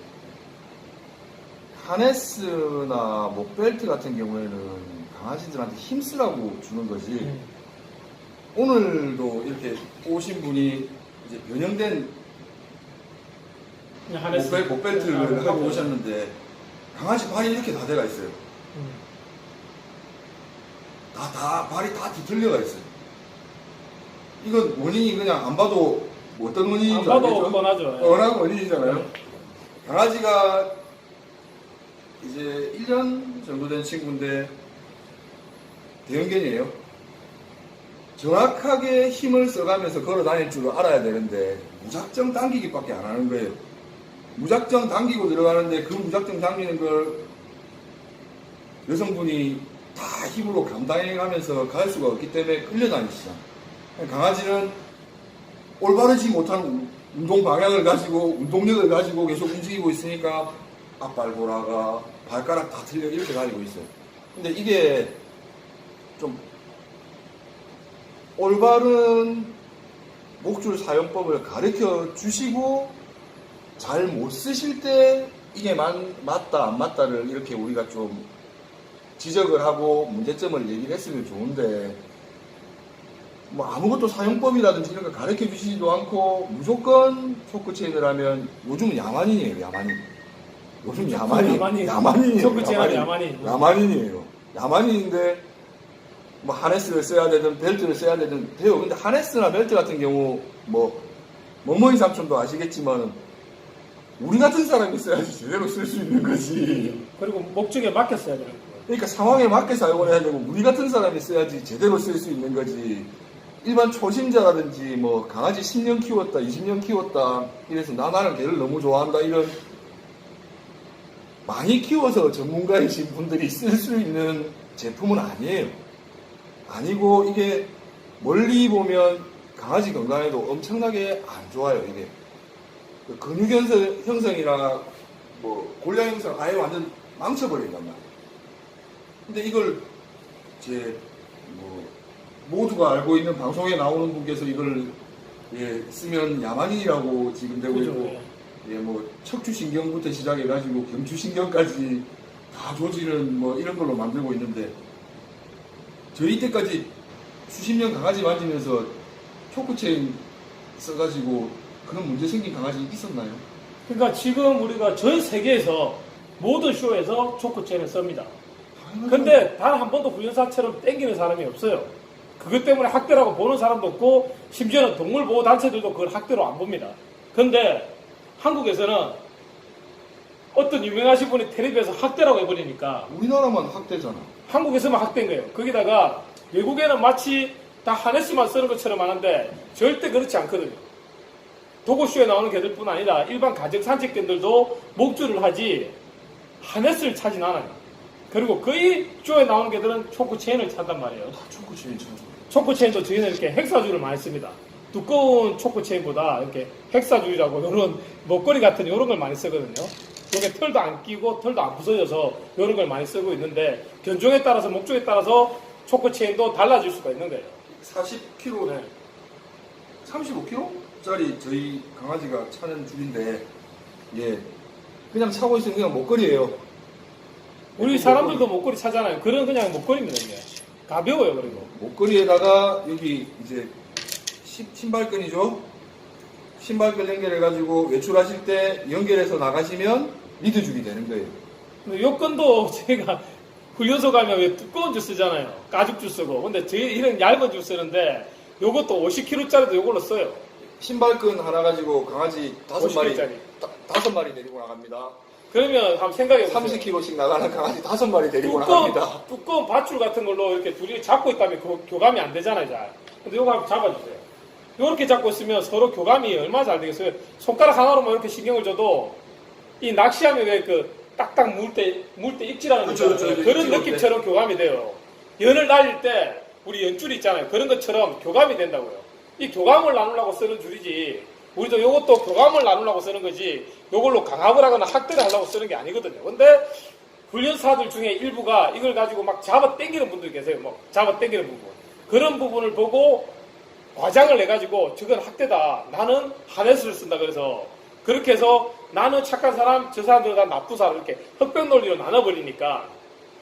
하네스나 목벨트 같은 경우에는 강아지들한테 힘쓰라고 주는 거지. 오늘도 이렇게 오신 분이 이제 변형된 그냥 하네스. 목벨트를 아, 하고 오셨는데 강아지 발이 이렇게 다 돼가 있어요. 발이 다 뒤틀려가 있어요. 이건 원인이 그냥 안 봐도 뭐 어떤 원인인 안 줄 봐도 알겠죠? 뻔하죠. 뻔한 원인이잖아요. 강아지가 이제 1년 정도 된 친구인데 대형견이에요. 정확하게 힘을 써가면서 걸어 다닐 줄 알아야 되는데 무작정 당기기밖에 안 하는 거예요. 무작정 당기고 들어가는데 그 무작정 당기는 걸 여성분이 다 힘으로 감당해가면서 갈 수가 없기 때문에 끌려다니시죠. 강아지는 올바르지 못한 운동 방향을 가지고 운동력을 가지고 계속 움직이고 있으니까 앞발 돌아가 발가락 다 틀려 이렇게 다니고 있어요. 근데 이게 좀 올바른 목줄 사용법을 가르쳐 주시고 잘 못 쓰실 때 이게 맞다 안 맞다를 이렇게 우리가 좀 지적을 하고 문제점을 얘기를 했으면 좋은데 뭐 아무것도 사용법이라든지 이런 거 가르쳐 주시지도 않고 무조건 초크 체인을 하면 요즘은 야만인이에요. 야만인. 요즘 야만인이에요. 초크 체인은 야만인. 야만인이에요. 야만인인데 뭐 하네스를 써야 되든 벨트를 써야 되든 돼요. 근데 하네스나 벨트 같은 경우 뭐 멍멍이 삼촌도 아시겠지만 우리 같은 사람이 써야지 제대로 쓸 수 있는 거지. 그리고 목적에 맡겼어야 돼요. 그러니까 상황에 맞게 사용을 해야 되고 우리 같은 사람이 써야지 제대로 쓸 수 있는 거지. 일반 초심자라든지 뭐 강아지 10년 키웠다 20년 키웠다 이래서 나는 개를 너무 좋아한다 이런 많이 키워서 전문가이신 분들이 쓸 수 있는 제품은 아니에요. 아니고 이게 멀리 보면 강아지 건강에도 엄청나게 안 좋아요. 이게 근육 형성이나 뭐 골량 형성 아예 완전 망쳐버린단 말이에요. 근데 이걸 제 뭐 모두가 알고 있는 방송에 나오는 분께서 이걸 쓰면 야만인이라고 지금 되고 그죠, 있고 예. 뭐 척추신경부터 시작해가지고 경추신경까지 다 조지는 뭐 이런 걸로 만들고 있는데 저희 때까지 수십 년 강아지 만지면서 초코체인 써가지고 그런 문제 생긴 강아지 있었나요? 그러니까 지금 우리가 전 세계에서 모든 쇼에서 초코체인을 씁니다. 근데 단 한 번도 훈련사처럼 땡기는 사람이 없어요. 그것 때문에 학대라고 보는 사람도 없고 심지어는 동물보호단체들도 그걸 학대로 안 봅니다. 근데 한국에서는 어떤 유명하신 분이 텔레비에서 학대라고 해버리니까 우리나라만 학대잖아. 한국에서만 학대인 거예요. 거기다가 외국에는 마치 다 하네스만 쓰는 것처럼 하는데 절대 그렇지 않거든요. 도고쇼에 나오는 개들뿐 아니라 일반 가정 산책견들도 목줄을 하지 하네스를 차진 않아요. 그리고 거의 쇼에 나오는 개들은 초코체인을 찬단 말이에요. 다 초코체인 참. 초코체인도 저희는 이렇게 헥사줄을 많이 씁니다. 두꺼운 초코체인보다 이렇게 헥사줄이라고 이런 목걸이 같은 이런 걸 많이 쓰거든요. 이게 털도 안 끼고 털도 안 부서져서 이런 걸 많이 쓰고 있는데 견종에 따라서 목적에 따라서 초코체인도 달라질 수가 있는 거예요. 40kg, 네. 35kg짜리 저희 강아지가 차는 줄인데 예 그냥 차고 있으면 그냥 목걸이에요. 우리 사람들도 목걸이 차잖아요. 그런 그냥 목걸이입니다. 이게 가벼워요. 그리고 목걸이에다가 여기 이제 신발끈이죠. 신발끈 연결해가지고 외출하실 때 연결해서 나가시면 리드줄이 되는 거예요. 요건도 제가 훈련소 가면 왜 두꺼운 줄 쓰잖아요. 가죽 줄 쓰고. 근데 저희 이런 얇은 줄 쓰는데 요것도 50kg짜리도 요걸로 써요. 신발끈 하나 가지고 강아지 5마리 50kg짜리. 5마리 데리고 나갑니다. 그러면 한번 생각해보세요. 30kg씩 나가는 강아지 5마리 데리고 나갑니다. 두꺼운 밧줄 같은 걸로 이렇게 둘이 잡고 있다면 교감이 안 되잖아요, 잘. 근데 요거 한번 잡아주세요. 요렇게 잡고 있으면 서로 교감이 얼마나 잘 되겠어요? 손가락 하나로만 이렇게 신경을 줘도 이 낚시하면 왜 그 딱딱 물 때 입질하는 거 그쵸, 있잖아요. 그쵸, 그런 입질 올 느낌처럼 교감이 돼요. 연을 날릴 때 우리 연줄이 있잖아요. 그런 것처럼 교감이 된다고요. 이 교감을 나누려고 쓰는 줄이지 우리도 요것도 교감을 나누려고 쓰는 거지 요걸로 강압을 하거나 학대를 하려고 쓰는 게 아니거든요. 근데 훈련사들 중에 일부가 이걸 가지고 막 잡아 당기는 분들이 계세요. 뭐 잡아 당기는 부분. 그런 부분을 보고 과장을 내가지고 저건 학대다. 나는 하네스를 쓴다. 그래서 그렇게 해서 나는 착한 사람, 저 사람들은 다 나쁜 사람 이렇게 흑백 논리로 나눠버리니까.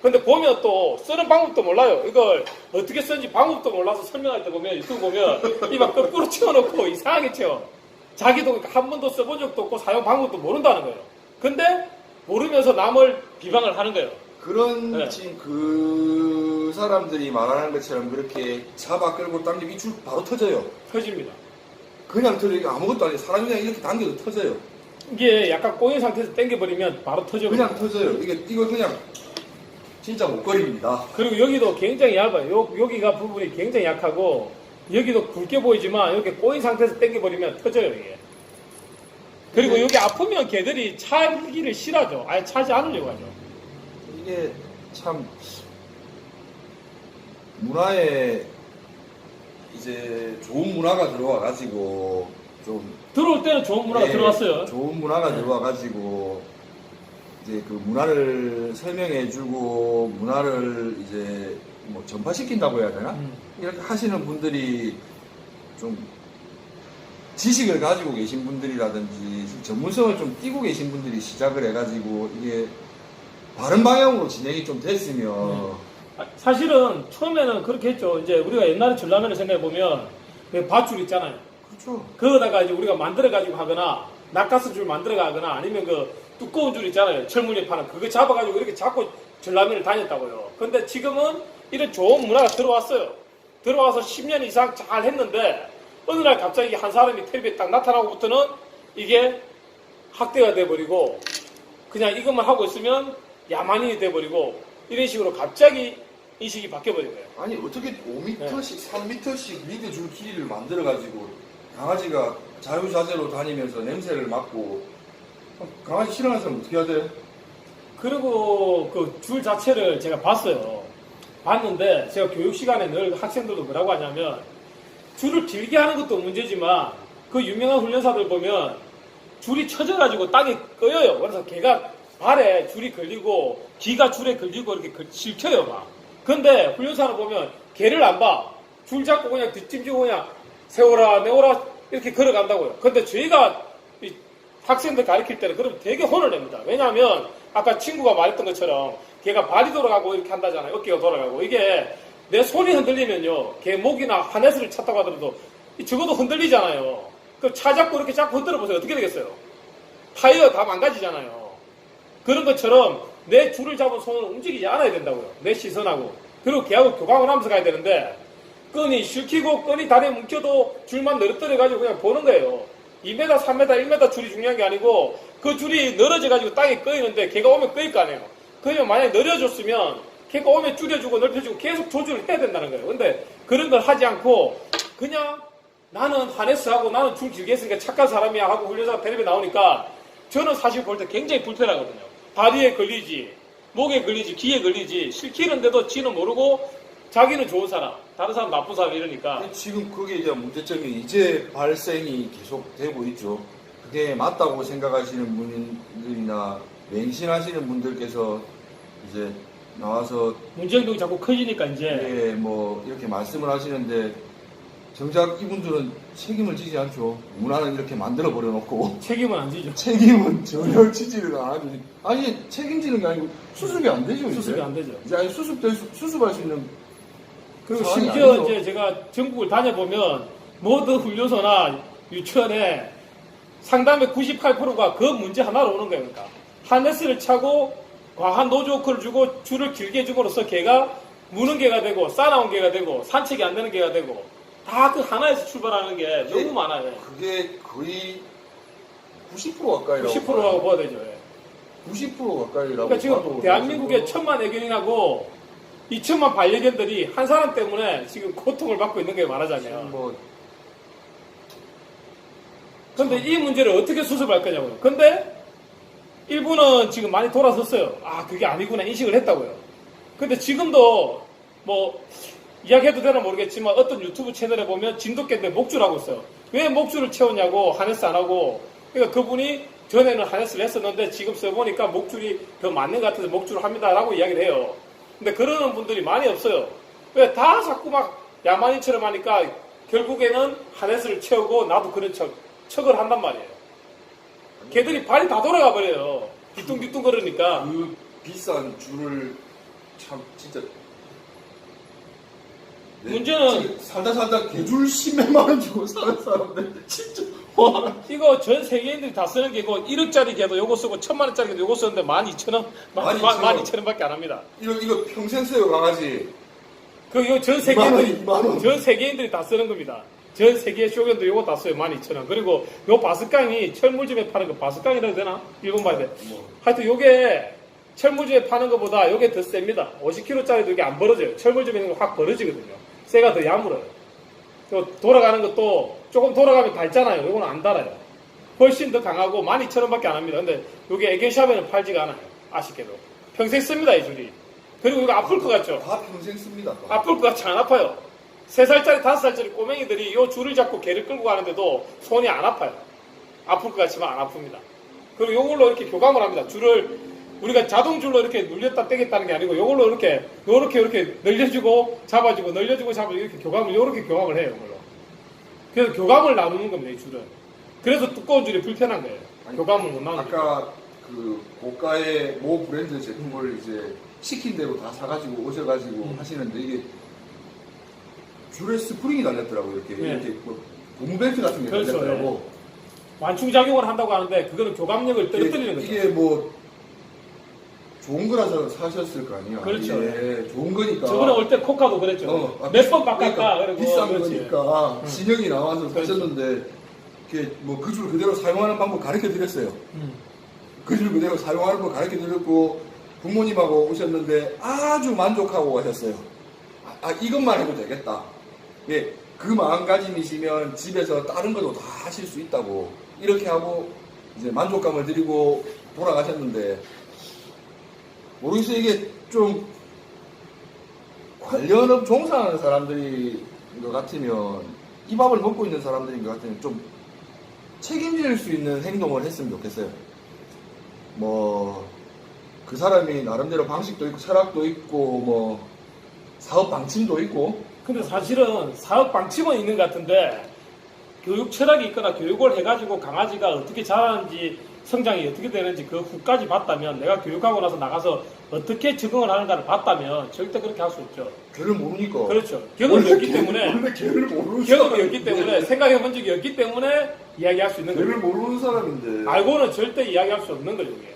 근데 보면 또 쓰는 방법도 몰라요. 이걸 어떻게 쓰는지 방법도 몰라서 설명할 때 보면 유튜브 보면 이막 거꾸로 치워놓고 이상하게 치워. 자기도 한 번도 써본 적도 없고 사용 방법도 모른다는 거예요. 근데 모르면서 남을 비방을 하는 거예요. 그런 네. 지금 그 사람들이 말하는 것처럼 그렇게 잡아 끌고 당기면 이 줄 바로 터져요. 터집니다. 그냥 터지니까 아무것도 아니에요. 사람이 그냥 이렇게 당겨도 터져요. 이게 약간 꼬인 상태에서 당겨버리면 바로 터져요. 그냥 터져요. 이거 그냥 진짜 목걸이입니다. 그리고 여기도 굉장히 얇아요. 여기가 부분이 굉장히 약하고 여기도 굵게 보이지만 이렇게 꼬인 상태에서 당겨버리면 터져요 이게. 그리고 네. 여기 아프면 개들이 차기를 싫어하죠. 아예 차지 않으려고 하죠. 이게 참 문화에 이제 좋은 문화가 들어와 가지고 좀 들어올 때는 좋은 문화가 네, 들어왔어요. 좋은 문화가 네. 들어와 가지고 이제 그 문화를 설명해주고 문화를 이제 뭐 전파시킨다고 해야 되나? 이렇게 하시는 분들이 좀 지식을 가지고 계신 분들이라든지 전문성을 좀 띄고 계신 분들이 시작을 해가지고 이게 바른 방향으로 진행이 좀 됐으면 사실은 처음에는 그렇게 했죠. 이제 우리가 옛날에 전라면을 생각해보면 왜 밧줄 있잖아요. 그렇죠. 그거다가 이제 우리가 만들어가지고 하거나 낚아스 줄 만들어가거나 아니면 그 두꺼운 줄 있잖아요. 철물에 파는 그거 잡아가지고 이렇게 잡고 전라면을 다녔다고요. 근데 지금은 이런 좋은 문화가 들어왔어요. 들어와서 10년 이상 잘 했는데 어느 날 갑자기 한 사람이 텔레비에 딱 나타나고부터는 이게 학대가 돼버리고 그냥 이것만 하고 있으면 야만인이 돼버리고 이런 식으로 갑자기 인식이 바뀌어버린 거예요. 아니 어떻게 5m씩 3m씩 리드 줄 길이를 만들어 가지고 강아지가 자유자재로 다니면서 냄새를 맡고 강아지 싫어하는 사람 어떻게 해야 돼? 그리고 그 줄 자체를 제가 봤어요. 봤는데 제가 교육 시간에 늘 학생들도 뭐라고 하냐면 줄을 길게 하는 것도 문제지만 그 유명한 훈련사들 보면 줄이 쳐져가지고 땅에 꺼여요. 그래서 걔가 발에 줄이 걸리고 귀가 줄에 걸리고 이렇게 실켜요 막. 근데 훈련사를 보면 걔를 안 봐. 줄 잡고 그냥 뒷짐지고 그냥 세워라 내워라 이렇게 걸어간다고요. 근데 저희가 학생들 가르칠 때는 그럼 되게 혼을 냅니다. 왜냐하면 아까 친구가 말했던 것처럼 걔가 발이 돌아가고 이렇게 한다잖아요. 어깨가 돌아가고. 이게 내 손이 흔들리면요. 걔 목이나 하네스를 찼다고 하더라도 적어도 흔들리잖아요. 그럼 차 잡고 이렇게 자꾸 흔들어 보세요. 어떻게 되겠어요? 타이어 다 망가지잖아요. 그런 것처럼 내 줄을 잡은 손은 움직이지 않아야 된다고요. 내 시선하고. 그리고 걔하고 교감을 하면서 가야 되는데 끈이 실키고 끈이 다리에 뭉쳐도 줄만 늘어뜨려가지고 그냥 보는 거예요. 2m, 3m, 1m 줄이 중요한 게 아니고 그 줄이 늘어져가지고 땅에 꺼이는데 걔가 오면 꺼일 거 아니에요. 그러면 만약에 늘어졌으면 걔가 오면 줄여주고 넓혀주고 계속 조절을 해야 된다는 거예요. 근데 그런 걸 하지 않고 그냥 나는 하네스하고 나는 줄 길게 했으니까 착한 사람이야 하고 훈련사가 텔레비에 나오니까 저는 사실 볼 때 굉장히 불편하거든요. 다리에 걸리지, 목에 걸리지, 귀에 걸리지 실키는데도 지는 모르고 자기는 좋은 사람, 다른 사람 나쁜 사람 이러니까 지금 그게 이제 문제점이 이제 발생이 계속 되고 있죠. 그게 맞다고 생각하시는 분들이나 맹신하시는 분들께서 이제 나와서 문제행동이 자꾸 커지니까 이제 예, 뭐 이렇게 말씀을 하시는데 정작 이분들은 책임을 지지 않죠. 문화는 이렇게 만들어 버려 놓고 책임은 안 지죠. 책임은 전혀 지지를 안 하죠. 아니 책임지는 게 아니고 수습이 안 되죠. 수습이 이제. 안 되죠. 이제 아니 수습할 수 있는 그리고 상황이 심지어 아니죠. 이제 제가 전국을 다녀보면 모든 훈련소나 유치원에 상담의 98%가 그 문제 하나로 오는 거예요. 그러니까 하네스를 차고 과한 노즈워크를 주고 줄을 길게 줌으로써 개가 무는 개가 되고 싸나온 개가 되고 산책이 안 되는 개가 되고 다 그 하나에서 출발하는 게 너무 많아요. 그게 거의 90% 가까이라고 90%라고 봐야 되죠. 예. 90% 가까이라고 그러니까 지금 봐도 대한민국에 1000만 애견인하고 2천만 반려견들이 한 사람 때문에 지금 고통을 받고 있는 게 말하자면. 뭐 근데 이 문제를 어떻게 수습할 거냐고요. 근데 일부는 지금 많이 돌아섰어요. 아, 그게 아니구나 인식을 했다고요. 근데 지금도 뭐 이야기해도 되나 모르겠지만 어떤 유튜브 채널에 보면 진돗개인데 목줄 하고 있어요. 왜 목줄을 채웠냐고 하네스 안 하고. 그러니까 그분이 전에는 하네스를 했었는데 지금 써보니까 목줄이 더 맞는 것 같아서 목줄을 합니다라고 이야기를 해요. 근데 그러는 분들이 많이 없어요. 왜 다 자꾸 막 야만인처럼 하니까 결국에는 하네스를 채우고 나도 그런 척을 한단 말이에요. 걔들이 발이 다 돌아가 버려요. 뒤뚱뒤뚱 거리니까. 그 비싼 줄을 참 진짜 문제는 지금 살다 개줄 10몇만 원 주고 사는 사람들 진짜 와. 이거 전 세계인들이 다 쓰는 게 이거 1억짜리 개도 요거 쓰고 1000만 원짜리 개도 요거 쓰는데 12,000원? 12,000원밖에 안 합니다. 이거 평생 써요 강아지. 이거 전 2만 원, 세계인들이 2만 원. 전 세계인들이 다 쓰는 겁니다. 전 세계 쇼견도 요거 다 써요. 12,000원. 그리고 요 바스깡이 철물점에 파는 거 바스깡이라고 되나? 일본 말돼 하여튼 요게 철물점에 파는 것보다 요게 더 셉니다. 50kg짜리도 이게 안 벌어져요. 철물점에 있는 거 확 벌어지거든요. 쇠가 더 야물어요. 또 돌아가는 것도 조금 돌아가면 닳잖아요. 요거는 안 닳아요. 훨씬 더 강하고 12,000원밖에 안 합니다. 근데 요게 애견샵에는 팔지가 않아요. 아쉽게도. 평생 씁니다, 이 줄이. 그리고 이거 아플 것 같죠? 다 평생 씁니다. 아플 것 같지 안 아파요. 3살짜리, 5살짜리 꼬맹이들이 이 줄을 잡고 개를 끌고 가는데도 손이 안 아파요. 아플 것 같지만 안 아픕니다. 그리고 이걸로 이렇게 교감을 합니다. 줄을 우리가 자동줄로 이렇게 눌렸다 떼겠다는 게 아니고 이걸로 이렇게 늘려주고 잡아주고 늘려주고 잡아주고 이렇게 교감을 해요. 이걸로. 그래서 교감을 나누는 겁니다. 이 줄은. 그래서 두꺼운 줄이 불편한 거예요. 교감을 못 나누는 거예요. 아까 그 고가의 모 브랜드 제품을 이제 시킨 대로 다 사가지고 오셔가지고 하시는데 이게 줄에 스프링이 달렸더라고요. 이렇게 네. 이렇게 뭐 고무벨트 같은 게 그렇죠, 달렸더라고. 완충작용을 한다고 하는데 그거는 교감력을 떨어뜨리는 거죠. 이게 뭐 좋은 거라서 사셨을 거 아니에요. 그렇죠. 이게 좋은 거니까. 저번에 올 때 코카도 그랬죠. 몇 번 바꿨다. 그러니까 그리고 비싼 그렇지. 거니까 신형이 나와서 사셨는데 뭐 그 줄 그대로 사용하는 방법 가르쳐 드렸어요. 그 줄 그대로 사용하는 법 가르쳐 드렸고 부모님하고 오셨는데 아주 만족하고 가셨어요. 이것만 해도 되겠다. 예, 그 마음가짐이시면 집에서 다른 것도 다 하실 수 있다고 이렇게 하고 이제 만족감을 드리고 돌아가셨는데 모르겠어요. 이게 좀 관련업 종사하는 사람들인 것 같으면 이 밥을 먹고 있는 사람들인 것 같으면 좀 책임질 수 있는 행동을 했으면 좋겠어요. 뭐 그 사람이 나름대로 방식도 있고 철학도 있고 뭐 사업 방침도 있고 근데 사실은 사업 방침은 있는 것 같은데 교육 철학이 있거나 교육을 해가지고 강아지가 어떻게 자라는지 성장이 어떻게 되는지 그 후까지 봤다면 내가 교육하고 나서 나가서 어떻게 적응을 하는가를 봤다면 절대 그렇게 할 수 없죠. 걔를 모르니까. 그렇죠. 경험이 없기 때문에 원래 걔를 모르는 경험이 없기 때문에 생각해 본 적이 없기 때문에 이야기할 수 있는 걔를 거예요. 모르는 사람인데. 알고는 절대 이야기할 수 없는 거죠. 이게.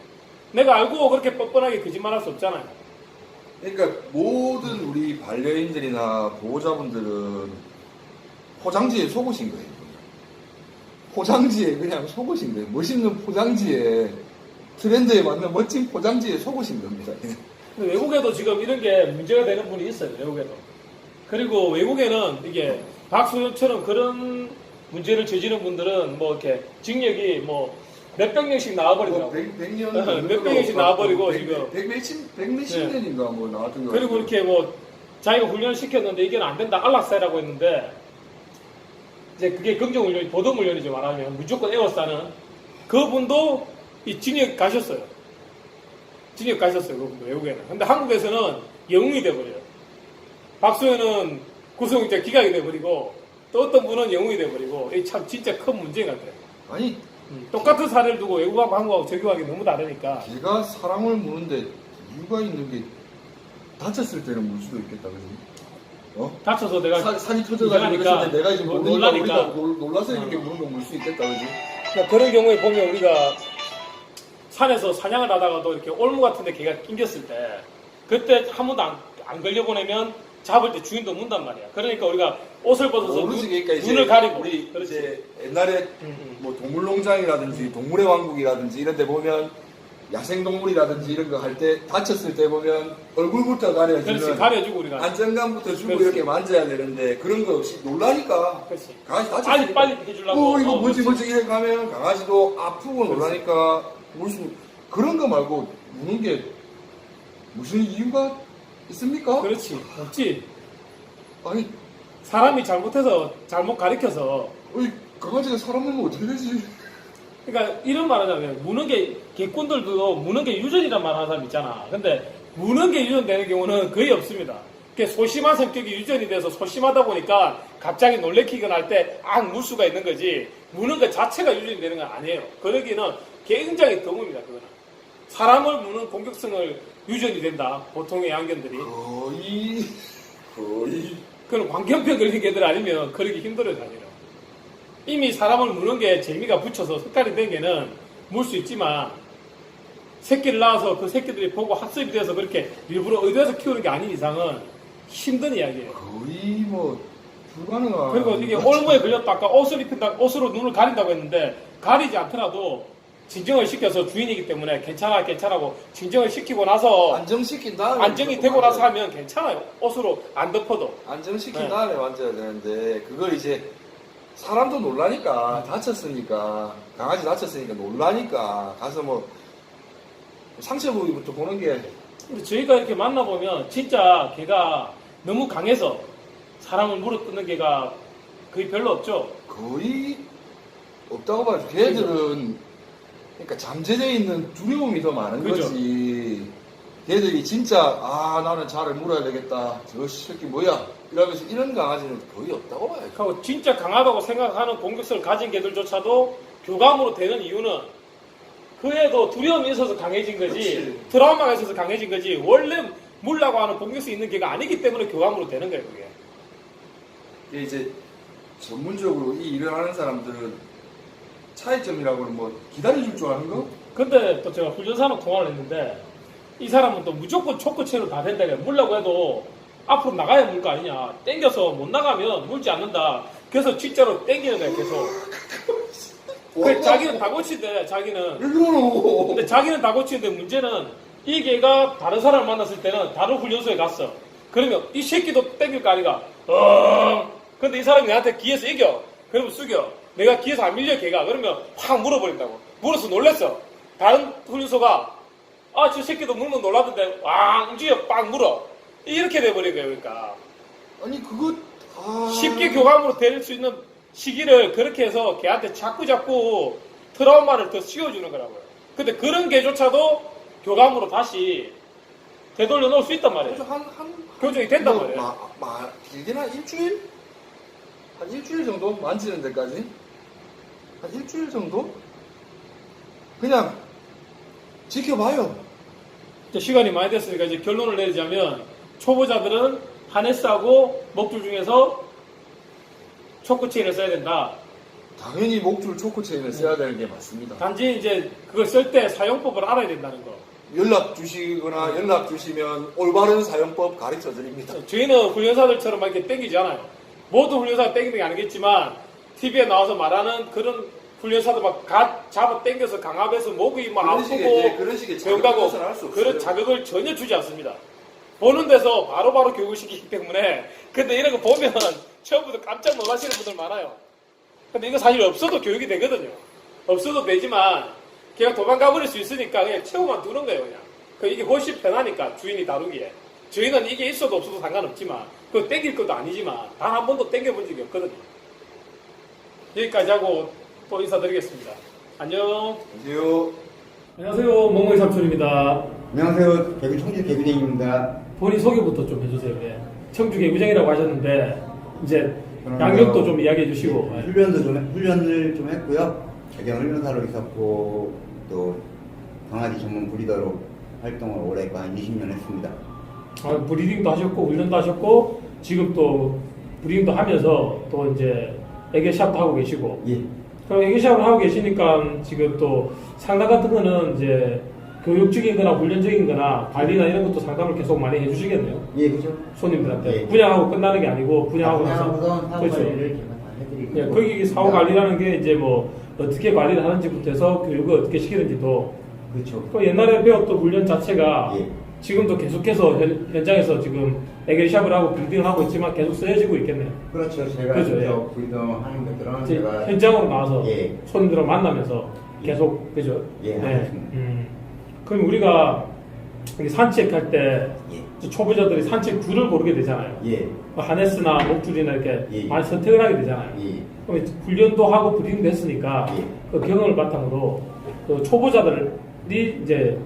내가 알고 그렇게 뻔뻔하게 거짓말할 수 없잖아요. 그러니까 모든 우리 반려인들이나 보호자분들은 포장지에 속으신 거예요. 포장지에 그냥 속으신 거예요. 멋있는 포장지에 트렌드에 맞는 멋진 포장지에 속으신 겁니다. 근데 외국에도 지금 이런 게 문제가 되는 분이 있어요. 외국에도. 그리고 외국에는 이게 박수현처럼 그런 문제를 저지른 분들은 뭐 이렇게 징역이 뭐 몇백 년씩 나와버리더라고요. 100년 몇백 년씩 나와버리고 지금. 백몇십 년인가 뭐 나왔던 거. 그리고 이렇게 뭐 자기가 훈련을 시켰는데 이게 안 된다 안락사라고 했는데 이제 그게 긍정훈련이 보동훈련이죠. 말하면 무조건 에워싸는 그분도 이 징역 가셨어요. 징역 가셨어요. 그분도 외국에는. 근데 한국에서는 영웅이 돼버려요. 박수현은 구속영장 기각이 돼버리고 또 어떤 분은 영웅이 돼버리고 이게 참 진짜 큰 문제 같아요. 아니 똑같은 사례를 두고 외국하고 한국하고 적용하기 너무 다르니까. 걔가 사람을 무는데 이유가 있는 게 다쳤을 때는 물 수도 있겠다, 그지? 어? 다쳐서 내가 산이 터져가지고 이상하니까 그랬는데 내가 이제 모르니까 놀라니까. 우리가 놀라서 이렇게 무는 거 물 수 있겠다, 그지? 그러니까 그런 경우에 보면 우리가 산에서 사냥을 하다가도 이렇게 올무 같은데 개가 낑겼을 때 그때 한 번도 안 걸려보내면 잡을 때 주인도 문단 말이야. 그러니까 우리가 옷을 벗어서 모르지, 그러니까 이제 눈을 가리고 우리 그렇지. 이제 옛날에 뭐 동물농장이라든지 동물의 왕국이라든지 이런 데 보면 야생동물이라든지 이런 거 할 때 다쳤을 때 보면 얼굴부터 그렇지 가려주면 가려주고 우리가 안정감부터 주고 그렇지. 이렇게 만져야 되는데 그런 거 없이 놀라니까 그렇지. 강아지 다쳤으니까 빨리 해주려고 이거 뭐지 그렇지. 이렇게 가면 강아지도 아프고 놀라니까 물수 그런 거 말고 무는 게 무슨 이유가 있습니까? 그렇지 없지. 아니 사람이 잘못해서 잘못 가리켜서 어이, 강아지가 사람 물면 어떻게 되지? 그러니까 이런 말 하잖아요. 무는 게 개꾼들도 무는 게 유전이란 말 하는 사람 있잖아. 근데 무는 게 유전되는 경우는 거의 없습니다. 그게 소심한 성격이 유전이 돼서 소심하다 보니까 갑자기 놀래키거나 할 때 물 수가 있는 거지 무는 것 자체가 유전이 되는 건 아니에요. 그러기는 굉장히 드뭅니다. 그거는 사람을 무는 공격성을 유전이 된다. 보통의 양견들이. 거의 그건 광견병 걸린 개들 아니면 그러기 힘들어요. 사실은. 이미 사람을 무는 게 재미가 붙여서 색깔이 된 개는 물 수 있지만 새끼를 낳아서 그 새끼들이 보고 학습이 돼서 그렇게 일부러 의도해서 키우는 게 아닌 이상은 힘든 이야기예요. 거의 뭐 불가능한 그리고 이게 올무에 걸렸다 아까 옷을 입힌다 옷으로 눈을 가린다고 했는데 가리지 않더라도 진정을 시켜서 주인이기 때문에 괜찮아고 진정을 시키고 나서 안정시킨 다음에 안정이 되고 나서 하면 괜찮아요. 옷으로 안 덮어도. 안정시킨 네. 다음에 만져야 되는데 그걸 이제 사람도 놀라니까 다쳤으니까 강아지 다쳤으니까 놀라니까 가서 뭐 상처 부위부터 보는 게 근데 저희가 이렇게 만나보면 진짜 걔가 너무 강해서 사람을 물어뜯는 개가 거의 별로 없죠. 거의 없다고 봐요. 걔들은 그러니까 잠재되어 있는 두려움이 더 많은 그죠. 거지. 걔들이 진짜 나는 잘 물어야 되겠다. 저 새끼 뭐야? 이러면서 이런 강아지는 거의 없다고 봐요. 하고 진짜 강하다고 생각하는 공격성을 가진 개들조차도 교감으로 되는 이유는 그 애도 두려움이 있어서 강해진 거지 그렇지. 트라우마가 있어서 강해진 거지 원래 물라고 하는 공격성이 있는 개가 아니기 때문에 교감으로 되는 거예요. 그게. 이게 이제 전문적으로 이 일을 하는 사람들은 차이점이라고는 뭐 기다려줄 줄 아는 거? 근데 또 제가 훈련사로 통화를 했는데 이 사람은 또 무조건 초코체로 다 된다. 물라고 해도 앞으로 나가야 물 거 아니냐. 땡겨서 못 나가면 물지 않는다. 그래서 진짜로 땡기는 거야 계속. 그 자기는 다 고치는데 자기는. 이러노. 근데 자기는 다 고치는데 문제는 이 개가 다른 사람을 만났을 때는 다른 훈련소에 갔어. 그러면 이 새끼도 땡길 거 아니가. 근데 이 사람이 나한테 귀에서 이겨. 그러면 숙여. 내가 귀에서 안 밀려 걔가. 그러면 확 물어버린다고. 물어서 놀랬어. 다른 훈련소가 저 새끼도 물면 놀라던데 왕 움직여 빵 물어. 이렇게 돼버린 거예요. 그러니까 아니 그거 쉽게 교감으로 될 수 있는 시기를 그렇게 해서 걔한테 자꾸 트라우마를 더 씌워주는 거라고요. 근데 그런 개조차도 교감으로 다시 되돌려 놓을 수 있단 말이에요. 교정이 된단 말이에요. 길게는 한 일주일? 한 일주일 정도 만지는 데까지? 한 일주일 정도? 그냥 지켜봐요. 이제 시간이 많이 됐으니까 이제 결론을 내리자면 초보자들은 하네스하고 목줄 중에서 초크체인을 써야 된다. 당연히 목줄 초크체인을 써야 되는 게 맞습니다. 단지 이제 그걸 쓸 때 사용법을 알아야 된다는 거. 연락 주시거나 연락 주시면 올바른 사용법 가르쳐 드립니다. 저희는 훈련사들처럼 막 이렇게 땡기지 않아요. 모든 훈련사가 땡기는 게 아니겠지만 TV에 나와서 말하는 그런 훈련사도 막 잡아 땡겨서 강압해서 목이 막 그런 식의, 예, 아프고 그런 식의 배운다고 자극을 할수 그런 없어요. 자극을 전혀 주지 않습니다. 보는 데서 바로바로 교육을 시키기 때문에 근데 이런 거 보면 처음부터 깜짝 놀라시는 분들 많아요. 근데 이거 사실 없어도 교육이 되거든요. 없어도 되지만 걔가 도망가버릴 수 있으니까 그냥 채우만 두는 거예요. 그냥 이게 훨씬 편하니까 주인이 다루기에. 저희는 이게 있어도 없어도 상관없지만 그거 땡길 것도 아니지만 단 한 번도 땡겨본 적이 없거든요. 여기까지 하고 또 인사드리겠습니다. 안녕. 안녕하세요. 안녕하세요. 멍멍이 삼촌입니다. 안녕하세요. 개구 청주 개구쟁입니다. 본인 소개부터 좀 해주세요. 네. 청주 개구쟁이라고 하셨는데 이제 저는 양력도 좀 이야기해 주시고. 네. 훈련을 좀 했고요. 배경 훈련사로 있었고 또 강아지 전문 브리더로 활동을 오래 한 20년 했습니다. 브리딩도 하셨고 훈련도 하셨고 지금 또 브리딩도 하면서 또 이제 애견샵도 하고 계시고. 예. 그럼 애견샵을 하고 계시니까 지금 또 상담 같은 거는 이제 교육적인거나 훈련적인거나 관리나 이런 것도 상담을 계속 많이 해주시겠네요. 예, 그죠. 손님들한테 예. 분양하고 끝나는 게 아니고 분양하고 분양하고선 사업 그렇죠. 관리를 제가 다 해드리고. 예, 거기 사후 관리라는 게 이제 뭐 어떻게 관리를 하는지부터 해서 교육을 어떻게 시키는지도 그렇죠. 또 옛날에 배웠던 훈련 자체가 예. 지금도 계속해서 현장에서 지금 애견샵을 하고 빌딩을 하고 있지만 계속 쓰여지고 있겠네요. 그렇죠. 제가 그죠, 그죠. 브리더 하는 것들은 이제 제가 현장으로 나와서 예. 손님들을 만나면서 계속 그죠? 예, 알겠습니다. 그럼 우리가 이렇게 산책할 때 예. 초보자들이 산책 줄을 고르게 되잖아요. 예. 하네스나 목줄이나 이렇게 예. 많이 선택을 하게 되잖아요. 예. 그럼 훈련도 하고 브리딩도 했으니까 예. 그 경험을 바탕으로 그 초보자들이 이제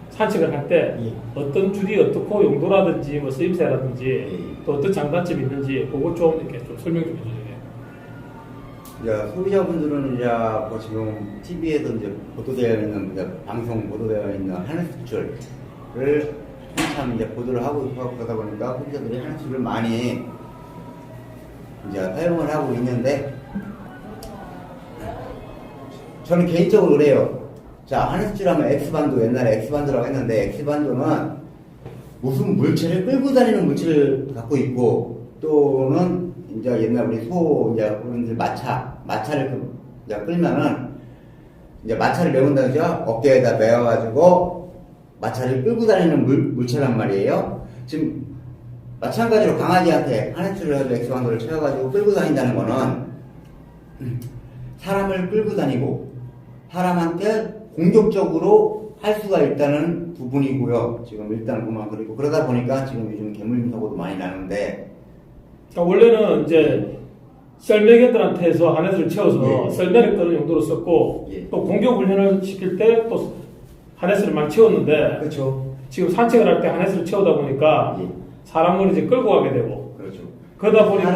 산책을 할 때 예. 어떤 줄이 어떻고 용도라든지 뭐 쓰임새라든지 예. 또 어떤 장단점이 있는지 그거 좀 이렇게 좀 설명 좀 해주세요. 이제 소비자분들은 이제 뭐 지금 TV에서 이제 보도되어 있는 이제 방송 보도되어 있는 하네스줄을 한참 이제 보도를 하고 있고 그러다 보니까 소비자들이 하네스줄을 많이 이제 사용을 하고 있는데 저는 개인적으로 그래요. 자, 하네스줄 하면 X반도 옛날에 X반도라고 했는데 X반도는 무슨 물체를 끌고 다니는 물체를 갖고 있고 또는 이제 옛날 우리 소 이제 어른들 마차를 이제 끌면은 이제 마차를 메운다 그죠? 어깨에다 메어가지고 마차를 끌고 다니는 물체란 말이에요. 지금 마찬가지로 강아지한테 하네스를 해서 엑스반도를 채워가지고 끌고 다닌다는 거는 사람을 끌고 다니고 사람한테 공격적으로 할 수가 있다는 부분이고요. 지금 일단 보면 그리고 그러다 보니까 지금 요즘 개물림 사고도 많이 나는데. 그러니까 원래는 이제 썰매개들한테서 하네스를 채워서 예. 썰매를 끄는 용도로 썼고 예. 또 공격 훈련을 시킬 때 또 하네스를 많이 채웠는데 그렇죠. 지금 산책을 할 때 하네스를 채우다 보니까 예. 사람을 이제 끌고 가게 되고 그렇죠. 그러다 보니까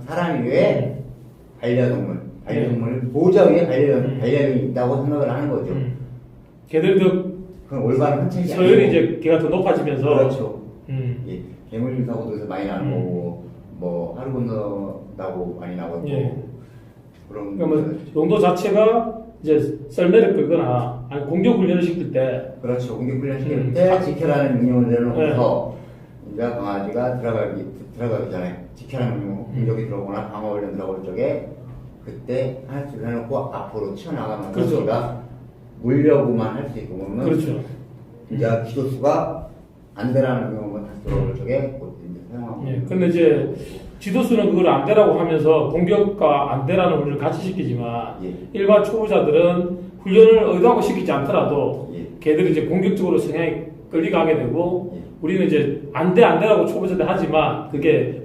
사람 위에 반려동물 보호자 위에 반려견이 있다고 생각을 하는 거죠. 걔들도 그건 올바른 헌책이 서열이 아니고. 이제 걔가 더 높아지면서 그렇죠. 음. 예. 개물림 사고도 많이 나고 뭐 하루 건너다고 많이 나고 예. 그런 그러니까 뭐 용도 자체가 이제 썰매를 끌거나 아니 공격 훈련을 시킬 때 그렇죠. 공격 훈련 시킬 때 지켜라는 명령을 내려놓고서 네. 이제 강아지가 들어가기 전에 지켜라는 명령 공격이 들어오거나 방어 훈련 들어올 적에 그때 하나씩 해놓고 앞으로 튀어나가면 그렇죠. 강아지가 물려고만 할 수 있고 그러면 그렇죠. 이제 기도수가 안 되라는 경우는 다시 들어올 적에 그것도 이제 사용하고. 예. 근데 이제 지도수는 그걸 안 되라고 하면서 공격과 안 되라는 훈련을 같이 시키지만 예. 일반 초보자들은 훈련을 의도하고 시키지 않더라도 예. 걔들이 이제 공격적으로 성향이 끌려가게 되고 예. 우리는 이제 안 되라고 초보자들 하지만 그게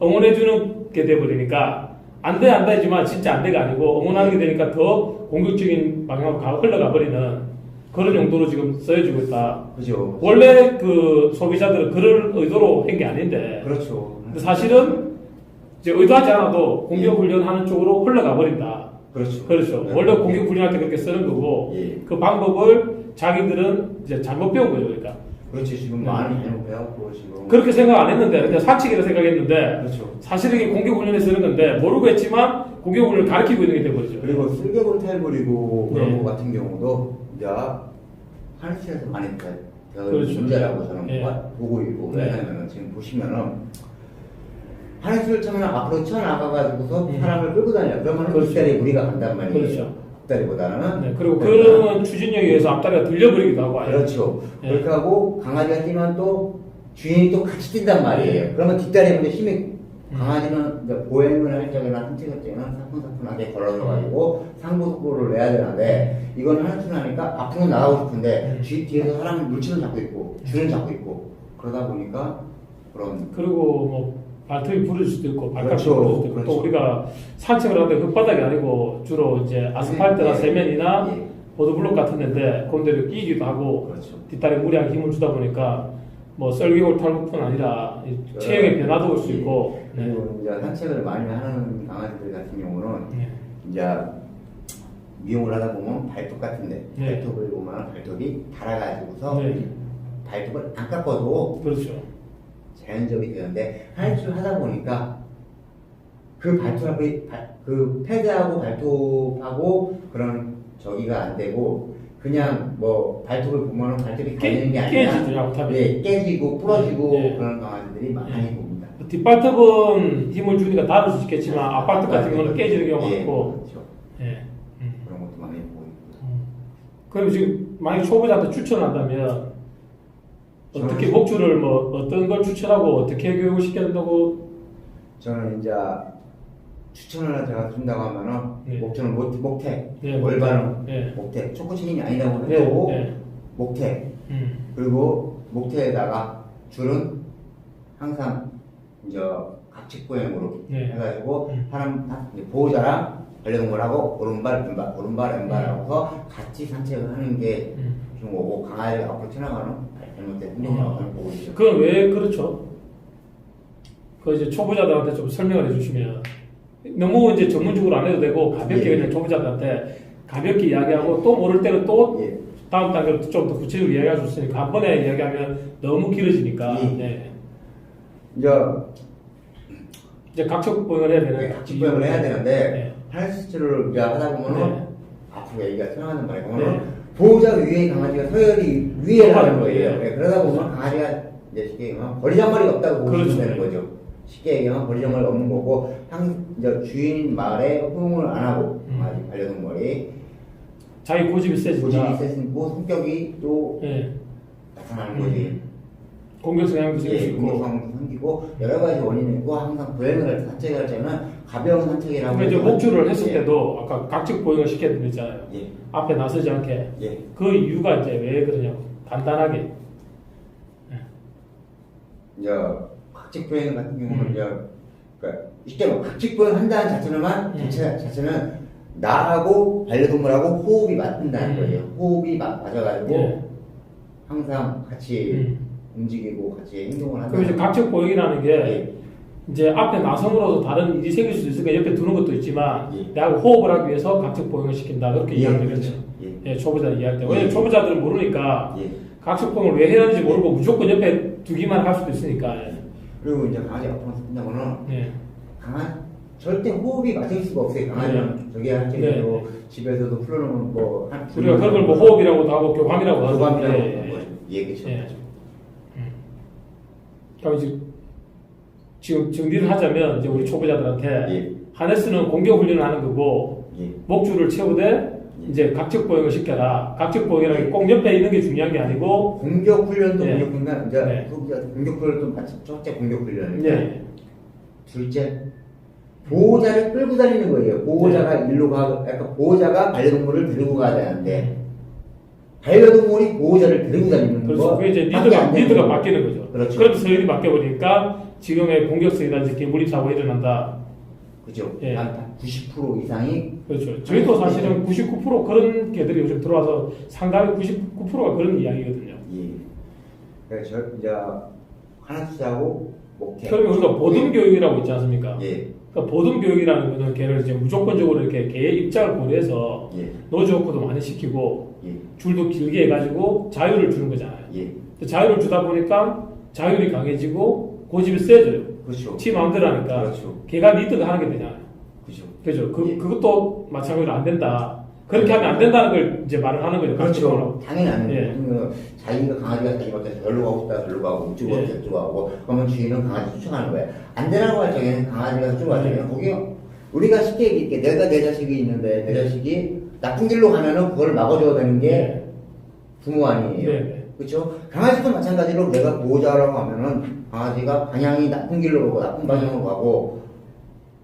응원해주는 게 돼버리니까 안 되지만 진짜 안 돼가 아니고 응원하게 되니까 더 공격적인 방향으로 흘러가 버리는 그런 용도로 지금 쓰여지고 있다. 그죠. 원래 그 소비자들은 그럴 의도로 한 게 아닌데 그렇죠. 근데 사실은 이제 의도하지 않아도 공격 훈련하는 쪽으로 흘러가 버린다. 그렇죠. 그렇죠. 네. 원래 공격 훈련할 때 그렇게 쓰는 거고 예. 그 방법을 자기들은 이제 잘못 배운 거죠. 그러니까 그렇지. 지금 많이 잘못 배웠고 지금. 그렇게 생각 안 했는데 그냥 사칙이라 생각했는데 그렇죠. 사실은 이게 공격 훈련에 쓰는 건데 모르고 했지만 공격 훈련을 가르치고 있는 게 돼버리죠. 그리고 쓸개골 탈부리고 그런 네. 거 같은 경우도 이제 하늘에서 많이 된 그렇죠. 문제라고 저는 네. 보고 있고 네. 왜냐하면 지금 보시면은 하늘을 처음에 앞으로 쳐나가가지고서 음. 사람을 끌고 다녀요. 그러면 그렇죠. 뒷다리 무리가 간단 말이에요. 그렇죠. 뒷다리보다는. 네, 그리고 그러니까 그런 추진력에 의해서 앞다리가 들려버리기도 하고 아예. 그렇죠. 네. 그렇게 하고 강아지가 뛰면 또 주인이 또 같이 뛴단 말이에요. 그러면 뒷다리에 먼저 힘이 강아지는 이제 보행을 할 적이나 산책할 때는 사뿐사뿐하게 걸어서가지고 상부속보를 내야 되는데 이건 하늘을 하니까 앞으로 나가고 싶은데 뒤에서 사람이 물치는 잡고 있고 줄은 잡고 있고 그러다 보니까 그런 그리고 뭐 발톱이 부러질 수도 있고 발가락이 그렇죠. 부러질 수도 있고 그렇죠. 또 우리가 산책을 하는데 흙바닥이 아니고 주로 이제 아스팔트나 예. 세면이나 예. 보드블록 같은 데인데 그런 데를 끼기도 하고 그렇죠. 뒷다리 무리하게 힘을 주다 보니까 뭐 썰기골 탈북뿐 아니라 이 체형의 변화도 올 수 있고 네. 그리고 이제 산책을 많이 하는 강아지들 같은 경우는 네. 이제 미용을 하다 보면 발톱 같은데 네. 발톱을 보면 발톱이 달아가지고서 네. 발톱을 안 깎아도 그렇죠. 자연적이 되는데 하늘을 하다 보니까 그 발톱이 그 패드하고 발톱하고 그런 저기가 안 되고 그냥 뭐 발톱을 보면은 발톱이 갈리는 게 아니라 깨지죠, 양탑이. 네, 깨지고 부러지고 네. 그런 강아지들이 많이 봅니다. 뒷발톱은 힘을 주니까 다를 수 있겠지만 앞발톱 같은 경우는 깨지는 경우가 예, 많고 그렇죠. 예. 그런 것도 많이 보고 있고. 그럼 지금 만약 초보자한테 추천한다면 어떻게 목줄을 뭐 어떤 걸 추천하고 어떻게 교육을 시켜야 된다고? 저는 이제 추천을 제가 준다고 하면은 네. 목줄은 목태, 네, 올바른 네. 목태, 초코체인이 아니라고 네, 해도 네. 목태 그리고 목태에다가 줄은 항상 이제 각직보행으로 네. 해가지고 사람 이제 보호자랑 반려동물하고 오른발 왼발 오른발 왼발하고서 같이 산책을 하는 게 좋은 거고 강아지가 앞으로 튀어나가는 잘못된 흔들리라고 저는 보고 있죠. 그건 왜 그렇죠? 그 이제 초보자들한테 좀 설명을 해주시면 너무 이제 전문적으로 안 해도 되고 가볍게 예. 그냥 초보자들한테 가볍게 이야기하고 또 모를 때는 또 예. 다음 단계로 좀 더 구체적으로 이야기할 수 있으니까 한 번에 이야기하면 너무 길어지니까 예. 네. 이제 이제 각척 보행을 해야 되는 각직보행을 해야 되는데 네. 하늘수치를 이제 하다 보면은 네. 앞으로 얘기가 튀어나가는 말이고 네. 보호자 위에 강아지가 서열이 위에 가는 거예요. 네. 네, 그러다 보면 강아지가 이제 쉽게 얘기하면 버리장머리가 없다고 보시면 그렇죠. 되는 거죠. 쉽게 얘기하면 버리장머리가 없는 거고 이제 주인 말에 호응을 안 하고 강아지 반려동물이 자기 고집이 고집이 세지니까 세지고 성격이 또 네. 나타나는 거지. 공격 성향도 생길 수 예, 있고 공격성도 생기고 여러 가지 원인이 있고 항상 보행을 할 때 산책을 할 때는 가벼운 산책이라고 그러니까 이제 해서 목줄을 했을 예, 때도 아까 각적 보행을 시켜야 되잖아요. 예, 앞에 나서지 않게 예. 그 이유가 이제 왜 그러냐고 간단하게 이제 각직보행 같은 경우는 이제 그러니까 이때 뭐 각직보행 한다는 자체만 자체는 나하고 반려동물하고 호흡이 맞는다는 거예요. 호흡이 맞아가지고 예. 항상 같이 움직이고 같이 행동을 그럼 이제 한다. 각적 보행이라는 게 예. 이제 앞에 나성으로서 다른 일이 생길 수도 있으니까 옆에 두는 것도 있지만 예. 내가 호흡을 하기 위해서 각적 보행을 시킨다 그렇게 예, 이야기하거든요. 그렇죠. 예. 예, 초보자들 이야기할 때. 예. 왜냐면 초보자들은 모르니까 예. 각적 보행을 왜 해야 하는지 모르고 무조건 옆에 두기만 할 수도 있으니까. 그리고 이제 강아지 앞으로 쓴다고는 예. 절대 호흡이 맞을 수가 없어요. 강아지는 저기 할 때도 집에서도 풀어놓으면 뭐 우리가 그런 걸 뭐 호흡이라고도 하고 교감이라고 하죠. 교감이라고 예, 하는 거죠. 예, 그렇죠. 예. 그럼 이제 지금 정리를 하자면 이제 우리 초보자들한테 예. 하네스는 공격 훈련을 하는 거고 예. 목줄을 채우되 이제 각적 보행을 시켜라. 각적 보행이라는 게 꼭 옆에 있는 게 중요한 게 아니고 공격 훈련도 예. 공격 훈련 이제 네. 공격 훈련도 마치 첫째 공격 훈련인데 예. 둘째 보호자를 끌고 다니는 거예요. 보호자가 네. 일로 가, 그러니까 보호자가 반려동물을 데리고 가야 되는데 반려동물이 보호자를 데리고 다니는 그렇죠. 거. 그게 이제 리드가 바뀌는 거죠. 그렇죠. 그럼 서열이 바뀌어 버리니까 지금의 공격성이라든지 개물입 사고가 일어난다. 그죠. 예. 한 90% 이상이 그렇죠. 저희도 사실은 99% 그런 개들이 요즘 들어와서 상당히 99%가 그런 이야기거든요. 예. 그래서 저 이제 하나수하고 목태. 그러면 우리가 보듬 교육이라고 있지 않습니까? 예. 그러니까 보듬 교육이라는 거는 걔를 이제 무조건적으로 이렇게 걔의 입장을 고려해서 예. 노즈워크도 많이 시키고 예. 줄도 길게 해가지고 자유를 주는 거잖아요. 예. 자유를 주다 보니까 자율이 강해지고 고집이 세져요. 그렇죠. 지 마음대로 하니까 그렇죠. 걔가 리드가 하는 게 되잖아요. 그죠. 그죠? 예. 그것도 마찬가지로 안 된다. 그렇게 하면 안 된다는 걸 이제 말을 하는 거죠. 그렇죠. 당연히 안 예. 돼요. 자기가 강아지가 자기 밖에 절로 가고 싶다 절로 가고 이쪽으로 예. 저쪽으로 가고 그러면 주인은 강아지 쫓아가는 거예요. 안 되라고 할 적에는 강아지가 저쪽으로 갈 적에는 거기 우리가 쉽게 얘기할게 내가 내 자식이 있는데 내 자식이 나쁜 길로 가면은 그걸 막아줘야 되는 게 부모 아니에요. 네. 그렇죠? 강아지도 마찬가지로 내가 보호자라고 하면은 강아지가 방향이 나쁜 길로 가고 나쁜 방향으로 가고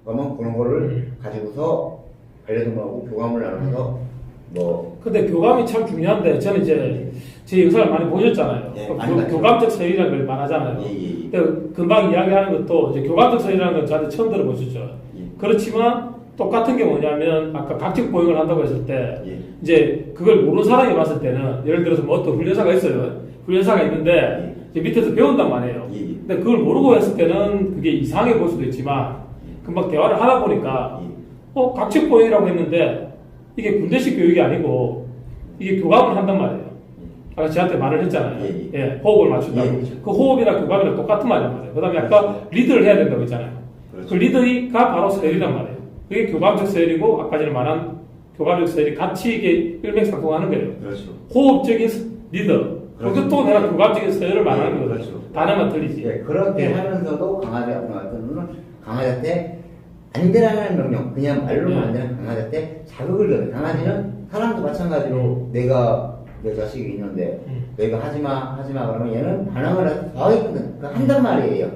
그러면 그런 거를 가지고서 반려동물하고 교감을 나누면서 뭐 근데 교감이 참 중요한데 저는 이제 제 영상을 많이 보셨잖아요. 예, 그 많이 봤죠. 교감적 서열이라는 걸 말하잖아요. 예, 예. 근데 금방 이야기하는 것도 이제 교감적 서열이라는 건 저한테 처음 들어보셨죠. 예. 그렇지만 똑같은 게 뭐냐면 아까 각직 보행을 한다고 했을 때 예. 이제 그걸 모르는 사람이 봤을 때는 예를 들어서 뭐 어떤 훈련사가 있어요. 훈련사가 있는데 이제 밑에서 배운단 말이에요. 예, 예. 근데 그걸 모르고 했을 때는 그게 이상하게 볼 수도 있지만 금방 대화를 하다 보니까 각직 보행이라고 했는데 이게 군대식 교육이 아니고 이게 교감을 한단 말이에요. 아까 저한테 말을 했잖아요. 예, 예, 호흡을 맞춘다고. 예. 그 호흡이랑 교감이랑 똑같은 말이란 말이에요. 그 다음에 아까 리드를 해야 된다고 했잖아요. 그렇죠. 그 리더가 바로 서열이란 말이에요. 그게 교감적 서열이고 아까 전에 말한 교감적 서열이 같이 이게 일맥상통하는 거예요. 그렇죠. 호흡적인 리더. 그렇죠. 그것도 내가 교감적인 서열을 말하는 거거든요. 그렇죠. 단어만 틀리지. 예, 그렇게 예. 하면서도 강아지 같은 경우는 강아지한테 안 되라는 명령, 그냥 말로만 안 되는 강아지한테 자극을 줘요. 강아지는 사람도 마찬가지로 내가 내 자식이 있는데 내가 하지마 그러면 얘는 반항을 해서 더 있거든. 한단 말이에요.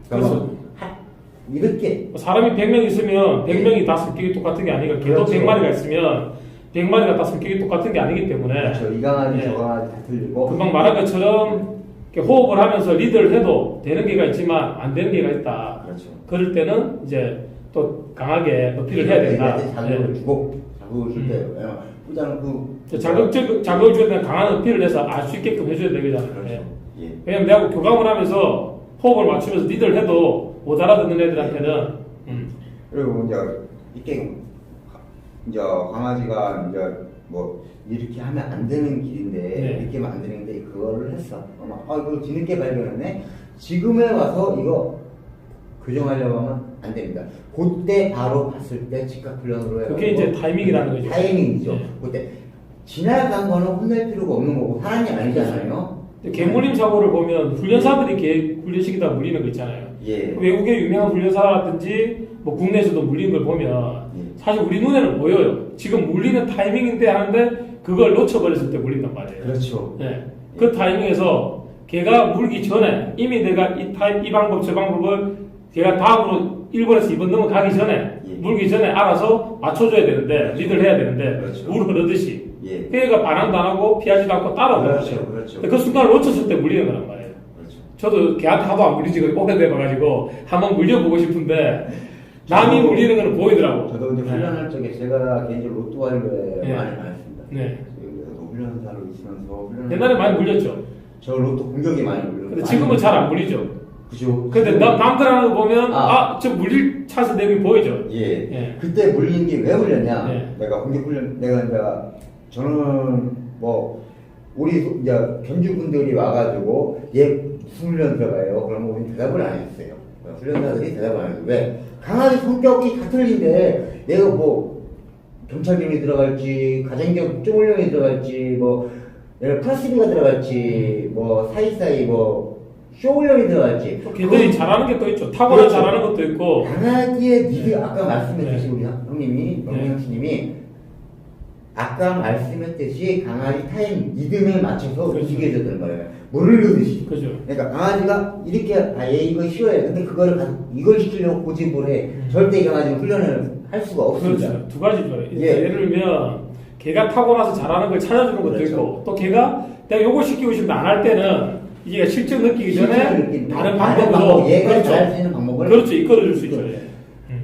그렇죠. 이렇게 사람이 100명 있으면 100명이 다 성격이 똑같은 게 아니고 개도 그렇죠. 100마리가 있으면 100마리가 다 성격이 똑같은 게 아니기 때문에 그렇죠. 이 강아지 예. 저 강아지 다 틀리고 금방 말한 것처럼 이렇게 호흡을 하면서 리드를 해도 되는 게가 있지만 안 되는 게가 있다. 그렇죠. 그럴 때는 이제 또 강하게 어필을 해야 된다. 얘한테 자극을 예. 주고 자극을 줄 때 부자는 그 자극을 줘야 되는 강한 어필을 해서 알 수 있게끔 해줘야 되잖아요. 그렇죠. 예. 예. 왜냐면 내가 교감을 하면서 호흡을 맞추면서 리드를 해도 못 알아듣는 애들한테는 그리고 이제 이게 이제 강아지가 이제 뭐 이렇게 하면 안 되는 길인데 네. 이렇게 하면 안 되는데 그거를 했어. 이거 뒤늦게 발견했네. 지금에 와서 이거 교정하려고 하면 안 됩니다. 그때 바로 봤을 때 즉각 훈련으로 해서 그게 이제 타이밍이라는 거죠. 타이밍이죠. 네. 그때 지나간 거는 혼낼 필요가 없는 거고 사람이 아니잖아요. 개물림 사고를 보면 훈련사들이 훈련시키다 물리는 거 있잖아요. 예. 외국의 유명한 훈련사라든지 뭐 국내에서도 물리는 걸 보면 사실 우리 눈에는 보여요. 지금 물리는 타이밍인데 하는데 그걸 놓쳐버렸을 때 물린단 말이에요. 그렇죠. 네. 그 타이밍에서 걔가 물기 전에 이미 내가 이 방법 저 방법을 걔가 다음으로 1번에서 2번 넘어가기 전에 예. 물기 전에 알아서 맞춰줘야 되는데 리드를 해야 되는데 그렇죠. 물 흐르듯이 예. 걔가 반항도 안 하고 피하지도 않고 따라오는 그렇죠. 거예요. 그렇죠. 그 순간을 놓쳤을 때 물리는 거란 말이에요. 그렇죠. 저도 걔한테 하도 안 물리지 오래돼봐가지고 한번 물려보고 싶은데 남이 물리는 거는 보이더라고. 저도 이제 네. 훈련할 적에 제가 개인적으로 로또 할배 네. 많이 다녔습니다. 네. 저도 훈련사로 있으면서 옛날에 많이 물렸죠. 저 로또 공격이 많이 물려요. 근데 지금은 잘 안 물리죠. 그죠. 근데 남들 하는 거 보면 아. 저 물릴 찬스 내비 보이죠. 예. 예. 그때 물린 게 왜 물렸냐? 예. 내가 공격 훈련 내가 이제 저는 뭐 우리 이제 견주분들이 와가지고 얘 무슨 훈련 들어가요? 그러면 우리 대답을 안 했어요. 훈련사들이 대답을 안 했어요. 왜? 강아지 성격이 다 틀린데 내가 뭐 경찰경이 들어갈지 가정경 국정훈련이 들어갈지 뭐 내가 플러스비가 들어갈지 뭐 사이사이 뭐 쇼훈련이 들어갈지 또 걔들이 잘하는 게 또 있죠. 타고난 그렇죠. 잘하는 것도 있고. 강아지의 니드 아까 말씀했듯이 네. 우리 형님이 네. 형님이 아까 말씀했듯이 강아지 타임 리듬에 맞춰서 그렇죠. 움직여야 되는 거예요. 물을 넣듯이. 그죠. 그러니까 강아지가 이렇게 얘 이거 싫어해. 근데 그거를 이걸 시키려고 고집을 해. 절대 이 강아지는 훈련을 할 수가 없습니다. 그렇죠. 두 가지죠. 예. 예를 들면 걔가 타고나서 잘하는 걸 찾아주는 것도 그렇죠. 있고 또 걔가 내가 요걸 시키고 싶은데 안 할 때는 이게 실증 느끼기 전에 다른 방법으로 얘가 그렇죠. 잘할 수 있는 방법을 그렇죠. 이끌어줄 수 있죠. 예.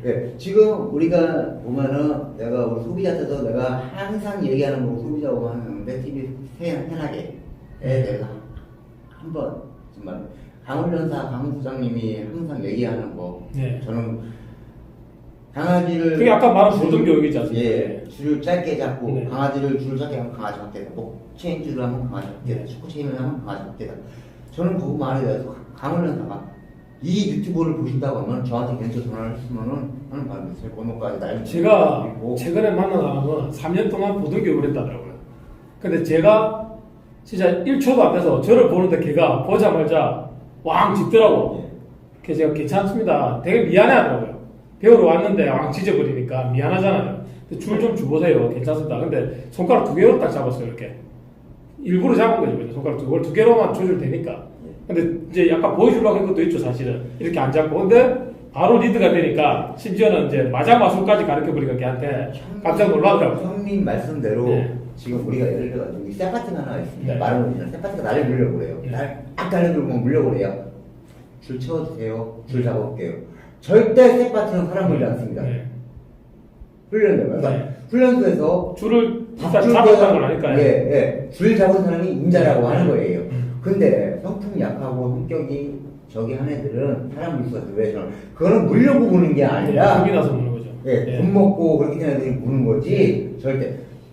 네, 지금 우리가 보면은 내가 우리 소비자한테도 내가 항상 얘기하는 거 소비자하고 하는데 TV 편하게에 대해서 한번 정말 강훈련사 강 부장님이 항상 얘기하는 거 네. 저는 강아지를 그게 아까 말한 보존교육이지 않습니까? 예, 줄을 짧게 잡고 네. 강아지를 줄을 짧게 하면 강아지 밖에다, 체인줄을 하면 강아지 밖에다, 축구 체인을 하면 강아지 밖에다. 저는 그거 말에 대해서 강원련사가 이 유튜브를 보신다고 하면 저한테 개인적으로 전화를 했으면은 하는 바람에 제 번호까지 날 제가 있고. 최근에 만난 사람은 3년 동안 보존교육을 했다더라고요. 근데 제가 진짜 1초도 안 돼서 저를 보는데 걔가 보자마자 왕 짖더라고. 그래서 제가 괜찮습니다. 되게 미안해 하더라고요. 배우러 왔는데 왕 짖어버리니까 미안하잖아요. 줄 좀 주보세요. 괜찮습니다. 근데 손가락 2개로 딱 잡았어요. 이렇게. 일부러 잡은 거죠. 손가락 2개로만 조절 되니까. 근데 이제 약간 보여주려고 한 것도 있죠. 사실은. 이렇게 안 잡고. 근데 바로 리드가 되니까 심지어는 이제 마장마술까지 가르쳐버리니까 걔한테 깜짝 놀라더라고요. 형님 말씀대로 네. 지금 우리가 예를 들어 쇠파트가 하나 있습니다. 네. 말을 못하는 쇠파트가 나를 물려고 그래요. 네. 딱 달려들고 물려고 그래요. 줄 채워주세요. 줄 잡아볼게요. 절대 쇠파트는 사람 물지 않습니다. 네. 훈련되면. 그러니까 네. 훈련소에서 줄을 밥 줄 잡았다는 걸 아니까요. 예, 예. 줄 잡은 사람이 임자라고 하는 거예요. 음. 근데 성품이 약하고 성격이 저기 한 애들은 사람 물수가 왜 저는 그거는 물려고 보는 게 아니라 겁이 나서 보는 거죠. 예, 돈 먹고 그렇게 된 애들이 무는 거지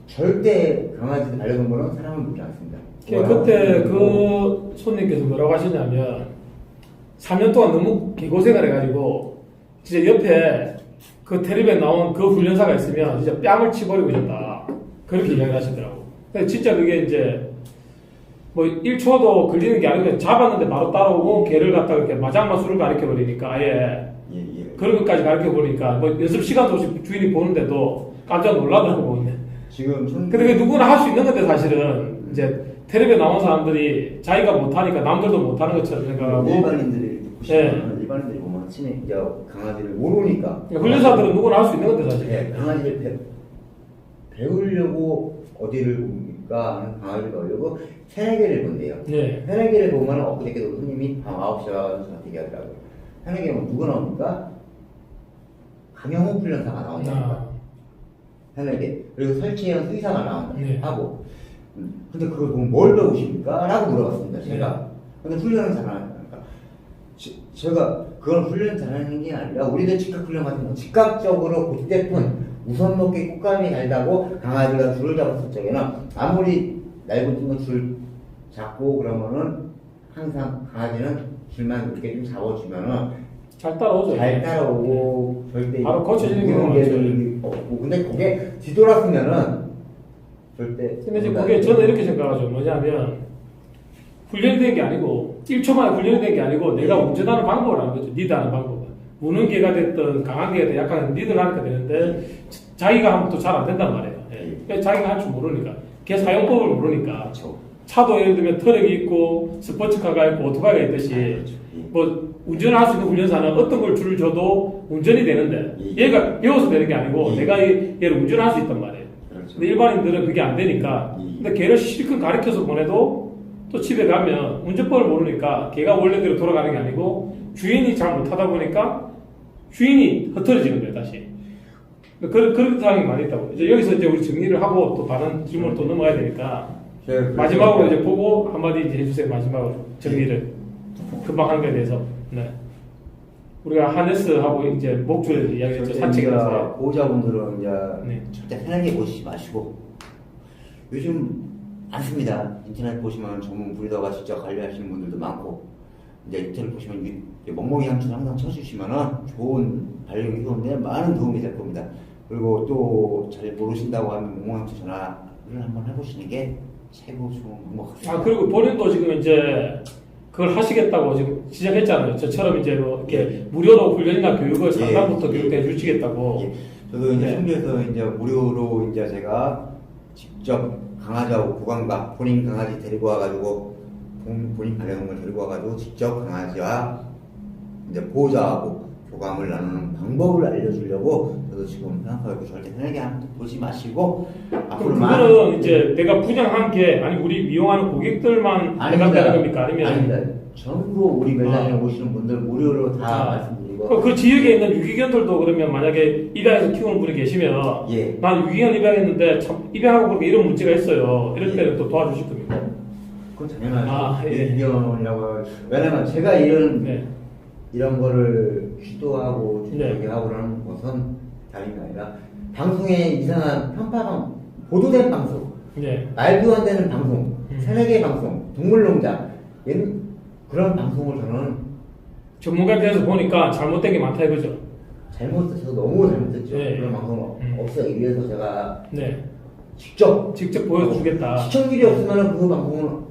절대 강아지 반려동 거는 사람을 물지 않습니다. 그때 그 손님께서 뭐라고 하시냐면 3년 동안 너무 개고생을 해가지고 진짜 옆에 그 텔레비에 나온 그 훈련사가 있으면 진짜 뺨을 치버리고 있었다. 그렇게 이야기를 하시더라고. 근데 진짜 그게 이제 뭐 1초도 걸리는 게 아니고 잡았는데 바로 따라오고 걔를 갖다가 이렇게 마장마술을 가르쳐버리니까 아예 그런 것까지 가르쳐버리니까 뭐 연습 시간도 없이 주인이 보는데도 깜짝 놀라더라고. 지금 근데 그게 누구나 할 수 있는 건데 사실은 이제 텔레비에 나온 사람들이 자기가 못하니까 남들도 못하는 것처럼 생각하고 일반인들이 보시면 일반인들이 보면 친히 이제 강아지를 모르니까 훈련사들은 누구나 할 수 있는 건데 사실. 예, 강아지를 배우려고 어디를 봅니까 하는 강아지를 배우려고 새내기를 본대요. 네. 새내기를 보면 엊그저께도 손님이 밤 9시에 와서 저한테 얘기하더라고요. 새내기에 보면 누가 나옵니까? 강영호 훈련사가 나온다니까. 새내기. 그리고 설치형 수의사가 나온다. 네. 하고. 근데 그걸 보면 뭘 배우십니까? 라고 물어봤습니다. 제가. 근데 훈련을 잘하니까. 제가 그건 훈련 잘하는 게 아니라 우리들 즉각 훈련 같은 건 즉각적으로 그때뿐 우선 먹기 꽃감이 달다고 강아지가 줄을 잡았을 적에는 아무리 날붙은 거 줄 잡고 그러면은 항상 강아지는 줄만 이렇게 좀 잡아주면은 잘 따라오죠. 잘 따라오고 절대 바로 고쳐지는 경우가 게들이 없고 근데 그게 뒤돌았으면은 절대 근데 이제 그게 저는 이렇게 생각하죠. 뭐냐면 훈련이 된 게 아니고 1초 만에 훈련이 된 게 아니고 내가 운전하는 방법을 아는 거죠. 리드하는 방법을. 무는 개가 됐든 강한 개가 됐든 약간 리드를 하니까 되는데 자기가 하면 또 잘 안 된단 말이에요. 예. 자기가 할 줄 모르니까. 개 사용법을 모르니까. 그렇죠. 차도 예를 들면 트럭이 있고 스포츠카가 있고 오토바이가 있듯이 뭐 운전을 할 수 있는 훈련사는 어떤 걸 줄을 줘도 운전이 되는데 얘가 배워서 되는 게 아니고 내가 얘를 운전할 수 있단 말이에요. 그렇죠. 근데 일반인들은 그게 안 되니까 근데 걔를 실컷 가르쳐서 보내도 또 집에 가면 운전법을 모르니까 걔가 원래대로 돌아가는 게 아니고 주인이 잘 못하다 보니까 주인이 흐트러지는 거예요 다시. 그런 상황이 많이 있다고. 이제 여기서 이제 우리 정리를 하고 또 다른 질문을 또 넘어가야 되니까 마지막으로 이제 보고 한마디 이제 해주세요. 마지막으로 정리를 금방 하는 거에 대해서. 네. 우리가 하네스하고 이제 목줄 이야기했죠. 산책이라서. 보호자분들은 이제 네. 절대 편하게 보시지 마시고 요즘 많습니다. 인터넷 보시면 전문 브리더가 직접 관리하시는 분들도 많고 이제 인터넷 보시면 멍멍이 향수 항상 쳐주시면은 좋은 반려견 키우는데 많은 도움이 될 겁니다. 그리고 또 잘 모르신다고 하면 멍멍이 향수 전화를 한번 해보시는 게 최고 좋은 방법 같습니다. 아 그리고 본인도 지금 이제 그걸 하시겠다고 지금 시작했잖아요. 저처럼 이제 뭐 이렇게 무료로 훈련이나 교육을 상담부터 교육해 주시겠다고. 예. 저도 이제 네. 심지어서 이제 무료로 이제 제가 직접 강아지하고 보관과 본인 강아지 데리고 와가지고 본인 반려동물 데리고 와가지고 직접 강아지와 이제 보호자하고 교감을 나누는 방법을 알려주려고 저도 지금 생각하고 절대 편하게 보지 마시고 앞으로 그거는 이제 내가 분양한 게 아니 우리 이용하는 고객들만 해당되는 겁니까? 아니면 아닙니다. 전부 우리 매장에 오시는 분들 무료로 다 말씀드리고 그 지역에 있는 유기견들도 그러면 만약에 입양해서 키우는 분이 계시면 예. 난 유기견 입양했는데 참 입양하고 그렇게 이런 문제가 있어요. 이럴 때는 또 도와주실 겁니까? 그건 당연하죠. 예. 유기견이라고 왜냐면 제가 이런 네. 이런 거를 시도하고 네. 하고 그러는 것은 다름이 아니라 방송에 이상한 편파방 보도된 방송, 네. 말도 안 되는 방송, 새내기 방송, 동물농장 그런 방송을 저는 전문가에 대해서 보니까 잘못된 게 많다 이거죠. 잘못해서 너무 잘못했죠. 네. 그런 방송 없애기 위해서 제가 네. 직접 보여주겠다. 시청률이 없으면 그 방송은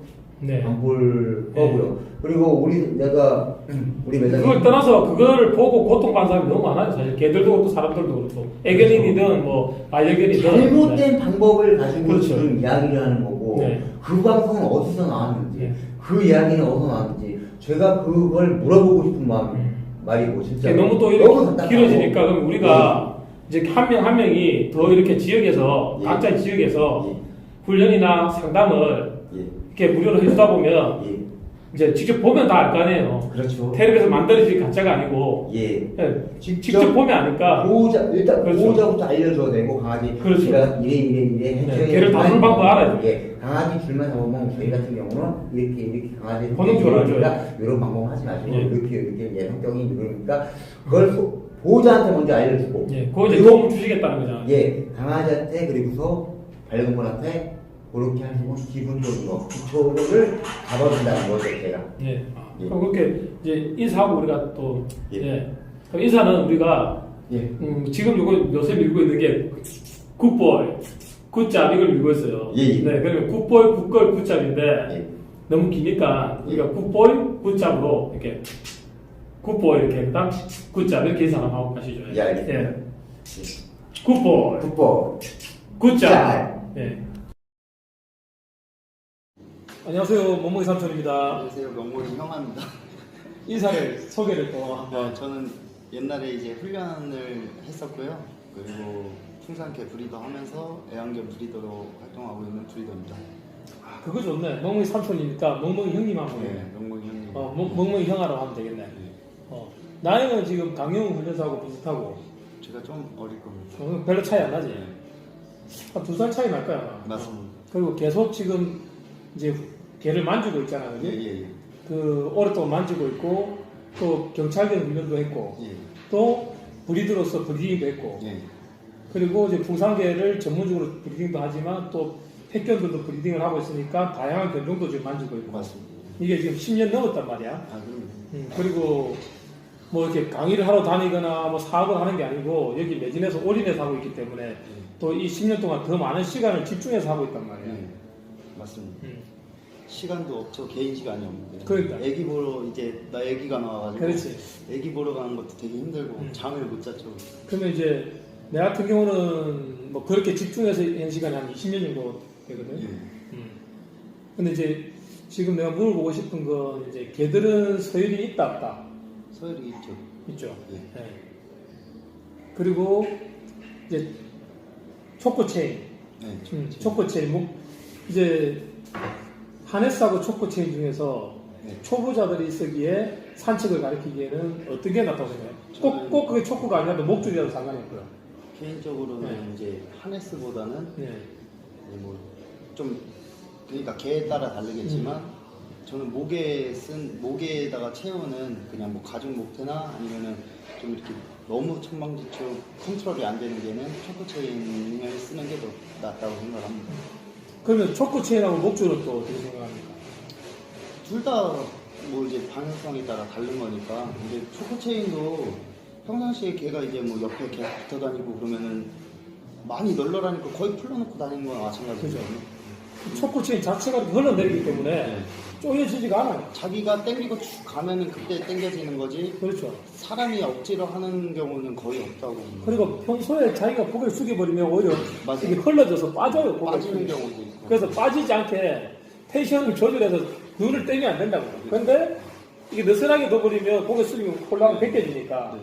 네. 안 볼 거고요. 그리고 우리 매장에 그걸 떠나서 그걸 보고 고통받는 사람이 너무 많아요. 사실 개들도 그렇고 사람들도 그렇고 애견인이든 뭐 반려견이든 잘못된 방법을 가지고 그렇죠. 지금 이야기를 하는 거고 네. 그 방송은 어디서 나왔는지 네. 그 이야기는 어디서 나왔는지 제가 그걸 물어보고 싶은 말이고 진짜 이게 너무 또 너무 이렇게 답답하고. 길어지니까 그럼 우리가 이제 한 명 한 명이 더 이렇게 지역에서 예. 각자 지역에서 예. 훈련이나 상담을 예. 이렇게 무료로 해주다 보면 예. 이제 직접 보면 다 알 거 아니에요. 그렇죠. 텔레비에서 만들어진 가짜가 아니고 예. 예, 직접 보면 아니까 일단 그렇죠. 보호자부터 알려줘야 되고 강아지 그렇죠. 걔가 이래 네, 걔를 다룰 방법 알아야 돼요. 예, 강아지 줄만 잡으면 저희 같은 경우는 이렇게 강아지 본능적으로 알죠. 이런 방법 하지 마시고 예. 이렇게 얘 성격이 이러니까 그걸 보호자한테 먼저 알려주고 예, 그거 이제 그리고 도움을 주시겠다는 거잖아요. 예, 강아지한테 그리고서 반려동물한테 그렇게 하시고 기본적인 거 기초를 잡아준다는 거죠 제가. 예. 예. 그럼 그렇게 이제 인사하고 우리가 또 예. 예. 그럼 인사는 우리가 예. 지금 요새 밀고 있는 게 굿보이, 굿잡 이걸 밀고 있어요. 예, 예. 네, 그러면 굿보이, 굿걸, 굿잡인데 예. 너무 기니까 우리가 굿보이, 굿잡으로 이렇게 굿보이 이렇게 그다음 굿잡 이렇게 인사 한번 하고 가시죠. 예, 알겠습니다. 예. 굿보이, 굿볼. 굿잡. 예. 안녕하세요, 멍멍이 삼촌입니다. 안녕하세요. 명목이 형아입니다. 인사를 소개를 또 한번. 네, 저는 옛날에 이제 훈련을 했었고요. 그리고 풍산개 브리더 하면서 애완견 브리더로 활동하고 있는 브리더입니다. 아, 그거 좋네. 멍멍이 삼촌이니까 멍멍이 형님 하면 네, 명목이 형님. 멍멍이 형아라고 하면 되겠네. 나이는 지금 강영훈 훈련사하고 비슷하고 제가 좀 어릴 겁니다. 별로 차이 안 나지? 한 2살 차이 날 거야. 맞습니다. 그리고 계속 지금 이제 개를 만지고 있잖아, 그지? 예. 그 오랫동안 만지고 있고 또 경찰견 훈련도 했고 예. 또 브리드로서 브리딩도 했고 예. 그리고 이제 풍산개를 전문적으로 브리딩도 하지만 또 택견들도 브리딩을 하고 있으니까 다양한 견종도 지금 만지고 있고 맞습니다. 이게 지금 10년 넘었단 말이야. 아, 그럼요. 그리고 뭐 이렇게 강의를 하러 다니거나 뭐 사업을 하는 게 아니고 여기 매진해서 올인해서 하고 있기 때문에 또 이 10년 동안 더 많은 시간을 집중해서 하고 있단 말이야. 예. 맞습니다. 음. 시간도 없죠. 개인 시간이 없는데. 그러니까. 애기 보러 이제 나 애기가 나와가지고. 그렇지. 애기 보러 가는 것도 되게 힘들고 잠을 못 잤죠. 그러면 이제 내 같은 경우는 뭐 그렇게 집중해서 한 시간이 한 20년 정도 되거든. 예. 근데 이제 지금 내가 물어보고 싶은 건 이제 개들은 서열이 있다 없다 서열이 있죠. 있죠. 예. 네. 그리고 이제 초코 체인, 네, 초코 체인 뭐 이제 하네스하고 초코 체인 중에서 네. 초보자들이 쓰기에 산책을 가르치기에는 어떤 게 낫다고 생각해요? 꼭 그게 초코가 아니라도 목줄이라도 상관이 없고요. 개인적으로는 네. 이제 하네스보다는 네. 뭐 좀 그러니까 개에 따라 다르겠지만 저는 목에다가 채우는 그냥 뭐 가죽 목태나 아니면은 좀 이렇게 너무 천방지축 컨트롤이 안 되는 개는 초코 체인을 쓰는 게 더 낫다고 생각합니다. 그러면 초코 체인하고 목줄은 또 어떻게 생각합니까? 둘 다 뭐 이제 방향성에 따라 다른 거니까. 근데 초코 체인도 평상시에 걔가 이제 뭐 옆에 계속 붙어 다니고 그러면은 많이 널널하니까 거의 풀러놓고 다니는 거랑 마찬가지거든요. 초코 체인 자체가 이렇게 흘러내리기 때문에 네. 쪼여지지가 않아요. 자기가 땡기고 쭉 가면은 그때 땡겨지는 거지. 그렇죠. 사람이 억지로 하는 경우는 거의 없다고. 그리고 평소에 자기가 고개를 숙여버리면 오히려 맞아요. 이게 흘러져서 빠져요. 고개를 빠지는 숙이면. 경우도 있고. 그래서 빠지지 않게 텐션을 조절해서 눈을 떼면 안 된다고. 그런데 이게 느슨하게 둬버리면 고개 숙이면 콜라가 벗겨지니까. 네.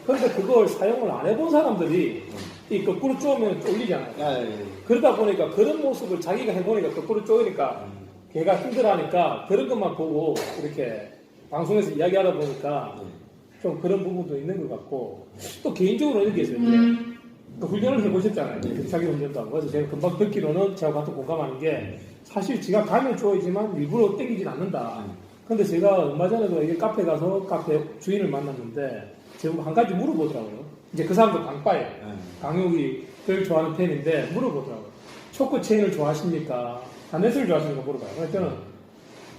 그런데 그걸 사용을 안 해본 사람들이 이 거꾸로 쪼으면 쫄리잖아요. 예. 그러다 보니까 그런 모습을 자기가 해보니까 거꾸로 쪼이니까 걔가 힘들어하니까 그런 것만 보고 이렇게 방송에서 이야기하다 보니까 좀 그런 부분도 있는 것 같고 또 개인적으로 이렇게 있어요. 이제 또 훈련을 해보셨잖아요. 자기 훈련도 하고. 그래서 제가 금방 듣기로는 제가 같은 공감하는 게 사실 지가 가면 좋아지만 일부러 땡기진 않는다. 근데 제가 얼마 전에도 이게 카페 가서 카페 주인을 만났는데 한 가지 물어보더라고요. 이제 그 사람도 강빠예요. 네. 강육이 제일 좋아하는 팬인데 물어보더라고요. 초코 체인을 좋아하십니까? 하네스를 좋아하십니까? 물어봐요. 그래서 저는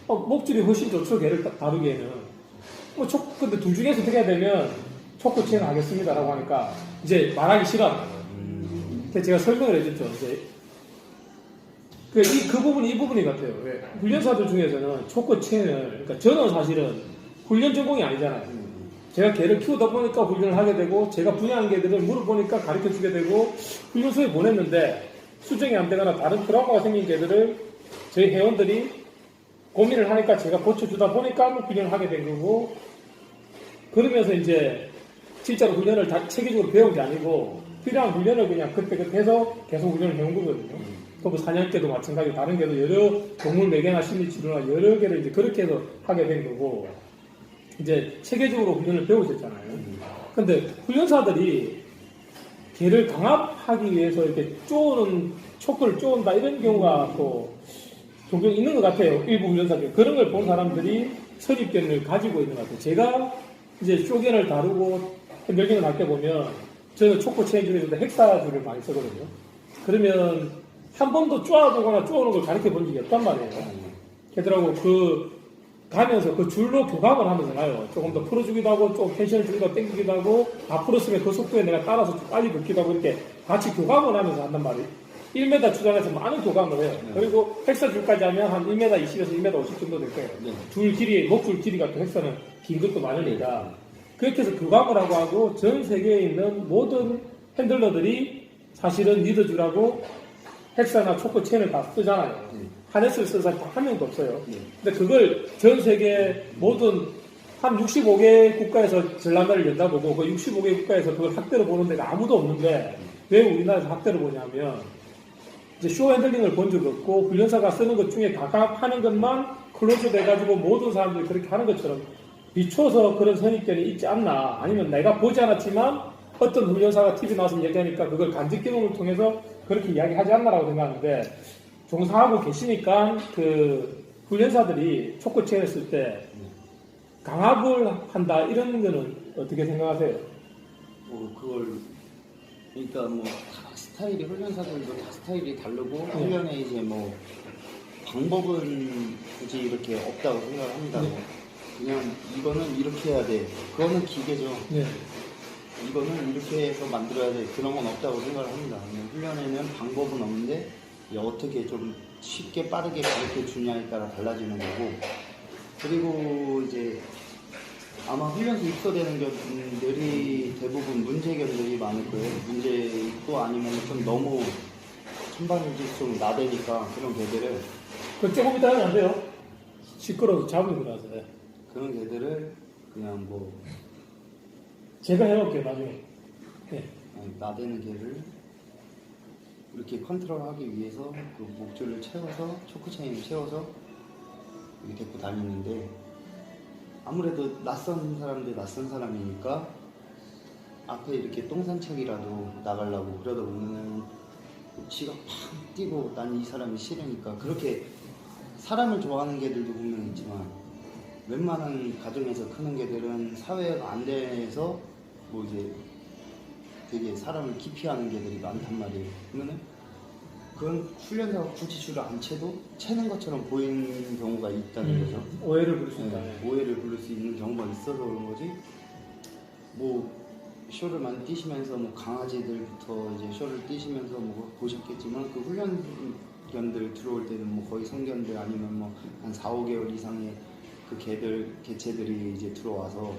목줄이 훨씬 좋죠. 걔를 다루기에는. 근데 둘 중에서 어떻게 해야 되면 초코 체인을 하겠습니다라고 하니까 이제 말하기 싫어하더라고요. 그래서 제가 설명을 해줬죠. 이제 그 부분이 이 부분이 같아요. 왜? 훈련사들 중에서는 초코 체인을, 그러니까 저는 사실은 훈련 전공이 아니잖아요. 제가 개를 키우다 보니까 훈련을 하게 되고, 제가 분야한 개들을 물어보니까 가르쳐 주게 되고, 훈련소에 보냈는데, 수정이 안 되거나 다른 트라우마가 생긴 개들을 저희 회원들이 고민을 하니까 제가 고쳐주다 보니까 훈련을 하게 된 거고, 그러면서 이제 진짜로 훈련을 다 체계적으로 배운 게 아니고, 필요한 훈련을 그냥 그때그때 해서 계속 훈련을 해온 거거든요. 또 뭐 사냥개도 마찬가지로 다른 개도 여러 동물 매개나 심리치료나 여러 개를 이제 그렇게 해서 하게 된 거고, 이제 체계적으로 훈련을 배우셨잖아요. 근데 훈련사들이 개를 강압하기 위해서 이렇게 초크를 쪼은다 이런 경우가 또 종종 있는 것 같아요. 일부 훈련사들. 그런 걸 본 사람들이 선입견을 가지고 있는 것 같아요. 제가 이제 쇼견을 다루고 멸견을 할 때 보면 저는 초코 체인 중에서도 헥사줄을 많이 쓰거든요. 그러면 한 번도 쪼아두거나 쪼는 걸 가르쳐 본 적이 없단 말이에요. 걔들하고 가면서 그 줄로 교감을 하면서 가요. 조금 더 풀어주기도 하고, 좀 텐션을 주기도 하고, 땡기기도 하고, 다 풀었으면 그 속도에 내가 따라서 좀 빨리 걷기도 하고, 이렇게 같이 교감을 하면서 한단 말이에요. 1m 추장해서 많은 교감을 해요. 그리고 헥사 줄까지 하면 한 1m 20에서 1m 50 정도 될 거예요. 줄 길이, 목줄 길이가 또 헥사는 긴 것도 많으니까. 그렇게 해서 교감을 하고 전 세계에 있는 모든 핸들러들이 사실은 리더줄하고 헥사나 초코 체인을 다 쓰잖아요. 하네스를 쓰는 사람이 한 명도 없어요. 근데 그걸 전 세계 모든 한 65개 국가에서 전람회를 연다 보고 그 65개 국가에서 그걸 학대로 보는 데가 아무도 없는데 왜 우리나라에서 학대로 보냐면 이제 쇼 핸들링을 본 적 없고 훈련사가 쓰는 것 중에 각각 하는 것만 클로즈 돼가지고 모든 사람들이 그렇게 하는 것처럼 비춰서 그런 선입견이 있지 않나, 아니면 내가 보지 않았지만 어떤 훈련사가 TV 나와서 얘기하니까 그걸 간접 경험을 통해서 그렇게 이야기하지 않나라고 생각하는데, 종사하고 계시니까 그 훈련사들이 초코 체인을 쓸 때 강압을 한다 이런 거는 어떻게 생각하세요? 그걸 그러니까 뭐 다 스타일이 훈련사들도 다 스타일이 다르고 훈련에 이제 뭐 방법은 굳이 이렇게 없다고 생각을 합니다. 뭐 그냥 이거는 이렇게 해야 돼. 그거는 기계죠. 네. 이거는 이렇게 해서 만들어야 돼. 그런 건 없다고 생각을 합니다. 훈련에는 방법은 없는데 어떻게 좀 쉽게 빠르게 가르쳐 주냐에 따라 달라지는 거고, 그리고 이제 아마 훈련소 입소되는 견들이 대부분 문제견들이 많을 거예요. 문제 있고 아니면 좀 너무 천방일지 좀 나대니까 그런 개들을 그 조금 이따 하면 안 돼요. 시끄러워서 잡은 거라서. 그런 개들을 그냥 뭐 제가 해놓을게요 나중에. 네. 나대는 개를 이렇게 컨트롤하기 위해서 그 목줄을 채워서 초크체인을 채워서 이렇게 데리고 다니는데, 아무래도 낯선 사람이니까 앞에 이렇게 똥산책이라도 나가려고 그러다 보면 지가 팍 뛰고 난 이 사람이 싫으니까, 그렇게 사람을 좋아하는 개들도 분명 있지만 웬만한 가정에서 크는 개들은 사회가 안 돼서 뭐 이제 되게 사람을 기피하는 개들이 많단 말이에요. 그러면은 그건 훈련사가 굳이 줄을 안 채도 채는 것처럼 보이는 경우가 있다는 거죠. 오해를 부를 수 있다. 오해를 부를 수 있는 경우가 있어서 그런 거지. 뭐 쇼를 많이 뛰시면서 뭐 강아지들부터 이제 쇼를 뛰시면서 뭐 보셨겠지만 그 훈련견들 들어올 때는 뭐 거의 성견들 아니면 뭐 한 4, 5개월 이상의 그 개체들이 이제 들어와서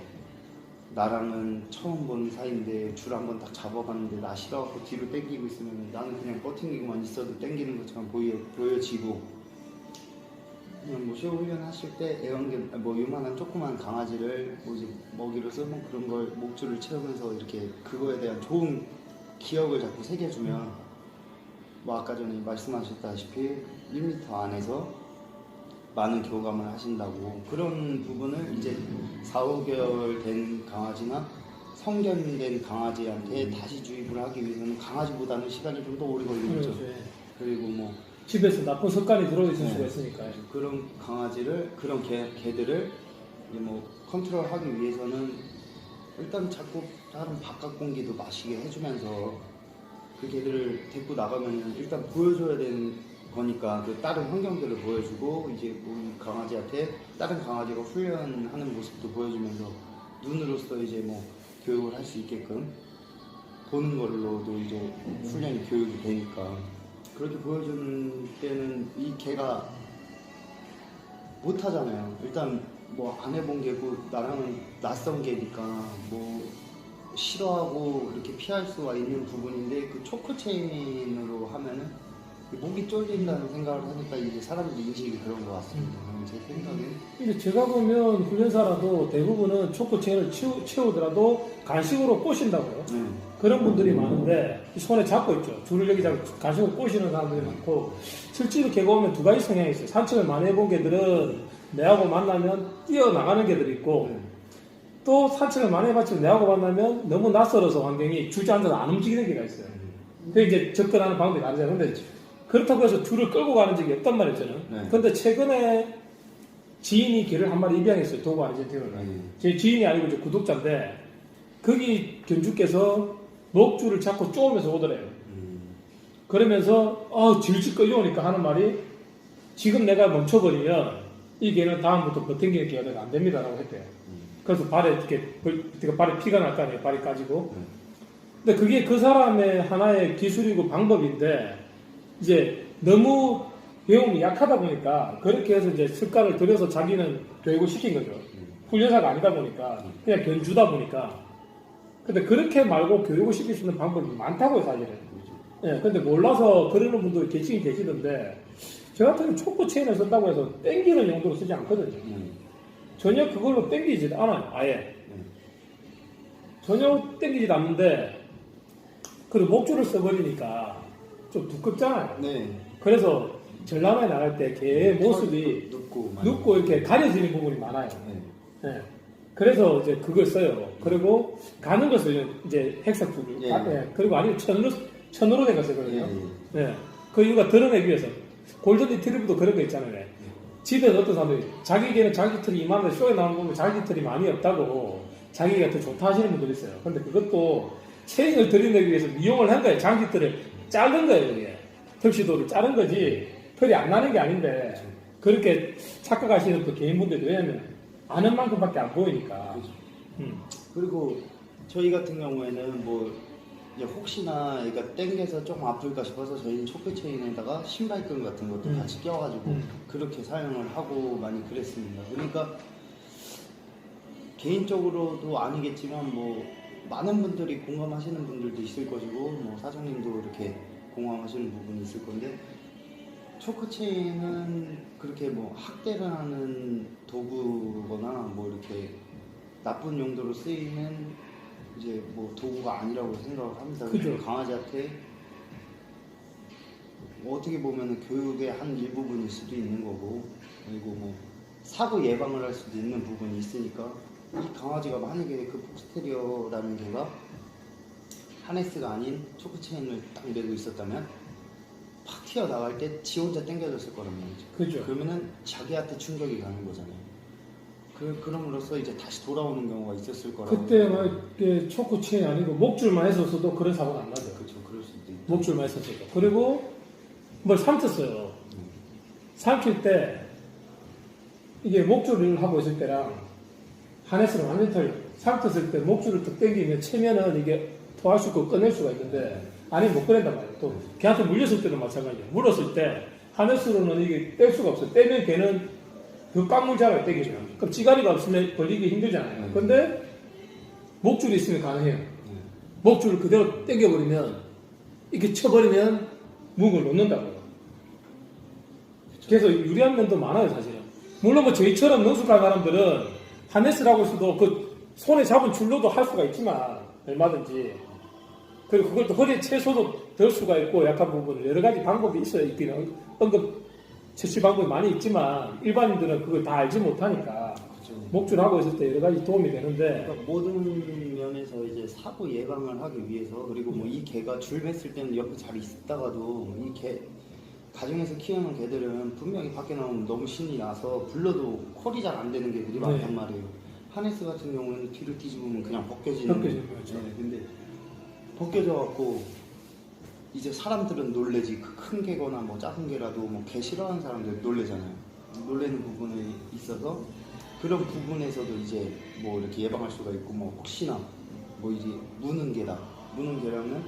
나랑은 처음 본 사이인데 줄 한번 딱 잡아봤는데 나 싫어갖고 뒤로 당기고 있으면 나는 그냥 버팅기고만 있어도 당기는 것처럼 보여지고, 그냥 뭐 쇼 훈련 하실 때 애완견 뭐 요만한 조그만 강아지를 뭐 이제 먹이로 쓰면 그런 걸 목줄을 채우면서 이렇게 그거에 대한 좋은 기억을 자꾸 새겨주면 뭐 아까 전에 말씀하셨다시피 1m 안에서 많은 교감을 하신다고, 그런 부분을 이제 4, 5개월 된 강아지나 성견된 강아지한테 다시 주입을 하기 위해서는 강아지보다는 시간이 좀 더 오래 걸리겠죠. 그리고 뭐 집에서 나쁜 습관이 들어있을 수가 있으니까요. 그런 강아지를, 그런 개들을 이제 뭐 컨트롤하기 위해서는 일단 자꾸 다른 바깥 공기도 마시게 해주면서 그 개들을 데리고 나가면 일단 보여줘야 되는 거니까 그 다른 환경들을 보여주고 이제 우리 강아지한테 다른 강아지가 훈련하는 모습도 보여주면서 눈으로서 이제 뭐 교육을 할 수 있게끔 보는 걸로도 이제 훈련이 교육이 되니까 그렇게 보여주는 때는 이 개가 못 하잖아요. 일단 뭐 안 해본 개고 나랑은 낯선 개니까 뭐 싫어하고 이렇게 피할 수가 있는 부분인데 그 초크 체인으로 하면은 목이 쫄린다는 생각을 하니까 이제 사람들 인식이 그런 것 같습니다. 제 생각엔. 근데 제가 보면 훈련사라도 대부분은 초코 체인을 채우더라도 간식으로 꼬신다고요. 그런 분들이 많은데 손에 잡고 있죠. 줄을 여기 잡고 간식으로 꼬시는 사람들이 많고 실제로 개가 오면 두 가지 성향이 있어요. 산책을 많이 해본 개들은 내하고 만나면 뛰어나가는 개들이 있고 또 산책을 많이 해봤지만 내하고 만나면 너무 낯설어서 환경이 주저앉아서 안 움직이는 개가 있어요. 그 이제 접근하는 방법이 다르잖아요. 근데 그렇다고 해서 줄을 끌고 가는 적이 없단 말이에요, 저는. 근데 최근에 지인이 개를 한 마리 입양했어요, 도구 아르헨티나를. 제 지인이 아니고 이제 구독자인데, 거기 견주께서 목줄을 잡고 쪼으면서 오더래요. 그러면서, 질질 끌려오니까 하는 말이, 지금 내가 멈춰버리면, 이 개는 다음부터 버팅기는 개가 안 됩니다라고 했대요. 그래서 발에 이렇게, 발에 피가 날 거 아니에요, 발이 까지고. 근데 그게 그 사람의 하나의 기술이고 방법인데, 이제 너무 배움이 약하다 보니까 그렇게 해서 이제 습관을 들여서 자기는 교육을 시킨 거죠. 훈련사가 아니다 보니까 그냥 견주다 보니까. 근데 그렇게 말고 교육을 시킬 수 있는 방법이 많다고요, 사실은. 예, 근데 몰라서 그러는 분도 계시던데 저 같은 경우는 초코 체인을 쓴다고 해서 땡기는 용도로 쓰지 않거든요. 전혀 그걸로 땡기지 않아요, 아예. 전혀 땡기지 않는데 그리고 목줄을 써버리니까 좀 두껍잖아요. 네. 그래서 전람회 나갈 때 개의 모습이 눕고 이렇게 가려지는 부분이 많아요. 네. 그래서 이제 그걸 써요. 그리고 가는 것을 이제 헥사풀, 그리고 아니면 천으로 된 것을 거든요. 네. 그 이유가 드러내기 위해서. 골든 리트리버도 그런 거 있잖아요. 집에서 어떤 사람들이 자기 개는 자기 털이 이만한데 쇼에 나오는 거 보면 자기 털이 많이 없다고 자기가 더 좋다 하시는 분들이 있어요. 근데 그것도 체인을 드러내기 위해서 미용을 한 거예요. 자기 털을 자른 거예요, 그게. 턱시도를 자른 거지, 털이 안 나는 게 아닌데, 그렇게 착각하시는 또 개인분들도 왜냐면, 아는 만큼밖에 안 보이니까. 그리고 저희 같은 경우에는 뭐, 이제 혹시나 얘가 땡겨서 조금 아플까 싶어서 저희는 초크 체인에다가 신발끈 같은 것도 같이 껴가지고 그렇게 사용을 하고 많이 그랬습니다. 그러니까, 개인적으로도 아니겠지만 뭐, 많은 분들이 공감하시는 분들도 있을 것이고 뭐 사장님도 이렇게 공감하시는 부분이 있을 건데 초크 체인은 그렇게 뭐 학대를 하는 도구거나 뭐 이렇게 나쁜 용도로 쓰이는 이제 뭐 도구가 아니라고 생각을 합니다. 그죠. 강아지한테 뭐 어떻게 보면 교육의 한 일부분일 수도 있는 거고 그리고 뭐 사고 예방을 할 수도 있는 부분이 있으니까 이 강아지가 만약에 그 폭스테리어라는 개가 하네스가 아닌 초크 체인을 딱 메고 있었다면 팍 튀어나갈 때 지 혼자 당겨졌을 거란 말이죠. 그죠. 그러면은 자기한테 충격이 가는 거잖아요. 그럼으로써 이제 다시 돌아오는 경우가 있었을 거라고. 그때 막 이렇게 초코 체인이 아니고 목줄만 했었어도 그런 사고는 안 나죠. 그렇죠. 그럴 수도 있고. 목줄만 했었어도. 그리고 뭘 삼켰어요. 삼킬 때 이게 목줄을 하고 있을 때랑 하네스는 완전 틀려. 삼켰을 때 목줄을 딱 당기면 체면은 이게 토할 수 있고 꺼낼 수가 있는데 아니면 못 꺼낸단 말이에요. 또 걔한테 물렸을 때도 마찬가지예요. 물었을 때 하네스로는 이게 뗄 수가 없어요. 떼면 걔는 그 꽉물자를 떼기면 그럼 찌가리가 없으면 걸리기 힘들잖아요. 근데 목줄이 있으면 가능해요. 목줄을 그대로 당겨버리면 이렇게 쳐버리면 목을 놓는다고요. 그래서 유리한 면도 많아요, 사실은. 물론 뭐 저희처럼 능숙한 사람들은 하네스라고 해서도 그 손에 잡은 줄로도 할 수가 있지만 얼마든지 그리고 그걸 또 허리에 채소도 덜 수가 있고 약한 부분을 여러 가지 방법이 있어요. 있기는 응급 처치 방법이 많이 있지만 일반인들은 그걸 다 알지 못하니까 그렇죠. 목줄하고 있을 때 여러 가지 도움이 되는데 그러니까 모든 면에서 이제 사고 예방을 하기 위해서 그리고 뭐 이 개가 줄 맸을 때는 옆에 잘 있다가도 이 개 가정에서 키우는 개들은 분명히 밖에 나오면 너무 신이 나서 불러도 콜이 잘 안 되는 개들이 많단 말이에요. 하네스 같은 경우는 뒤로 뒤집으면 그냥 벗겨지는 벗겨지는 거죠. 네, 근데 벗겨져 갖고 이제 사람들은 놀래지. 그 큰 개거나 뭐 작은 개라도 뭐 개 싫어하는 사람들 놀래잖아요. 놀래는 부분이 있어서 그런 부분에서도 이제 뭐 이렇게 예방할 수가 있고, 뭐 혹시나 뭐 이제 무는 개라면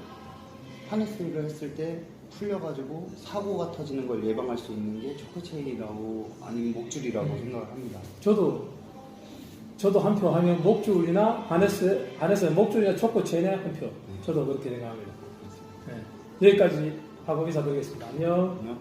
하네스를 했을 때 풀려가지고 사고가 터지는 걸 예방할 수 있는 게 초크체인이라고 아니면 목줄이라고 생각을 합니다. 저도 한 표 하면 목줄이나 하네스 목줄이나 초코 체인에 한 표. 저도 그렇게 생각합니다. 네. 여기까지 하고 인사드리겠습니다. 안녕. 그냥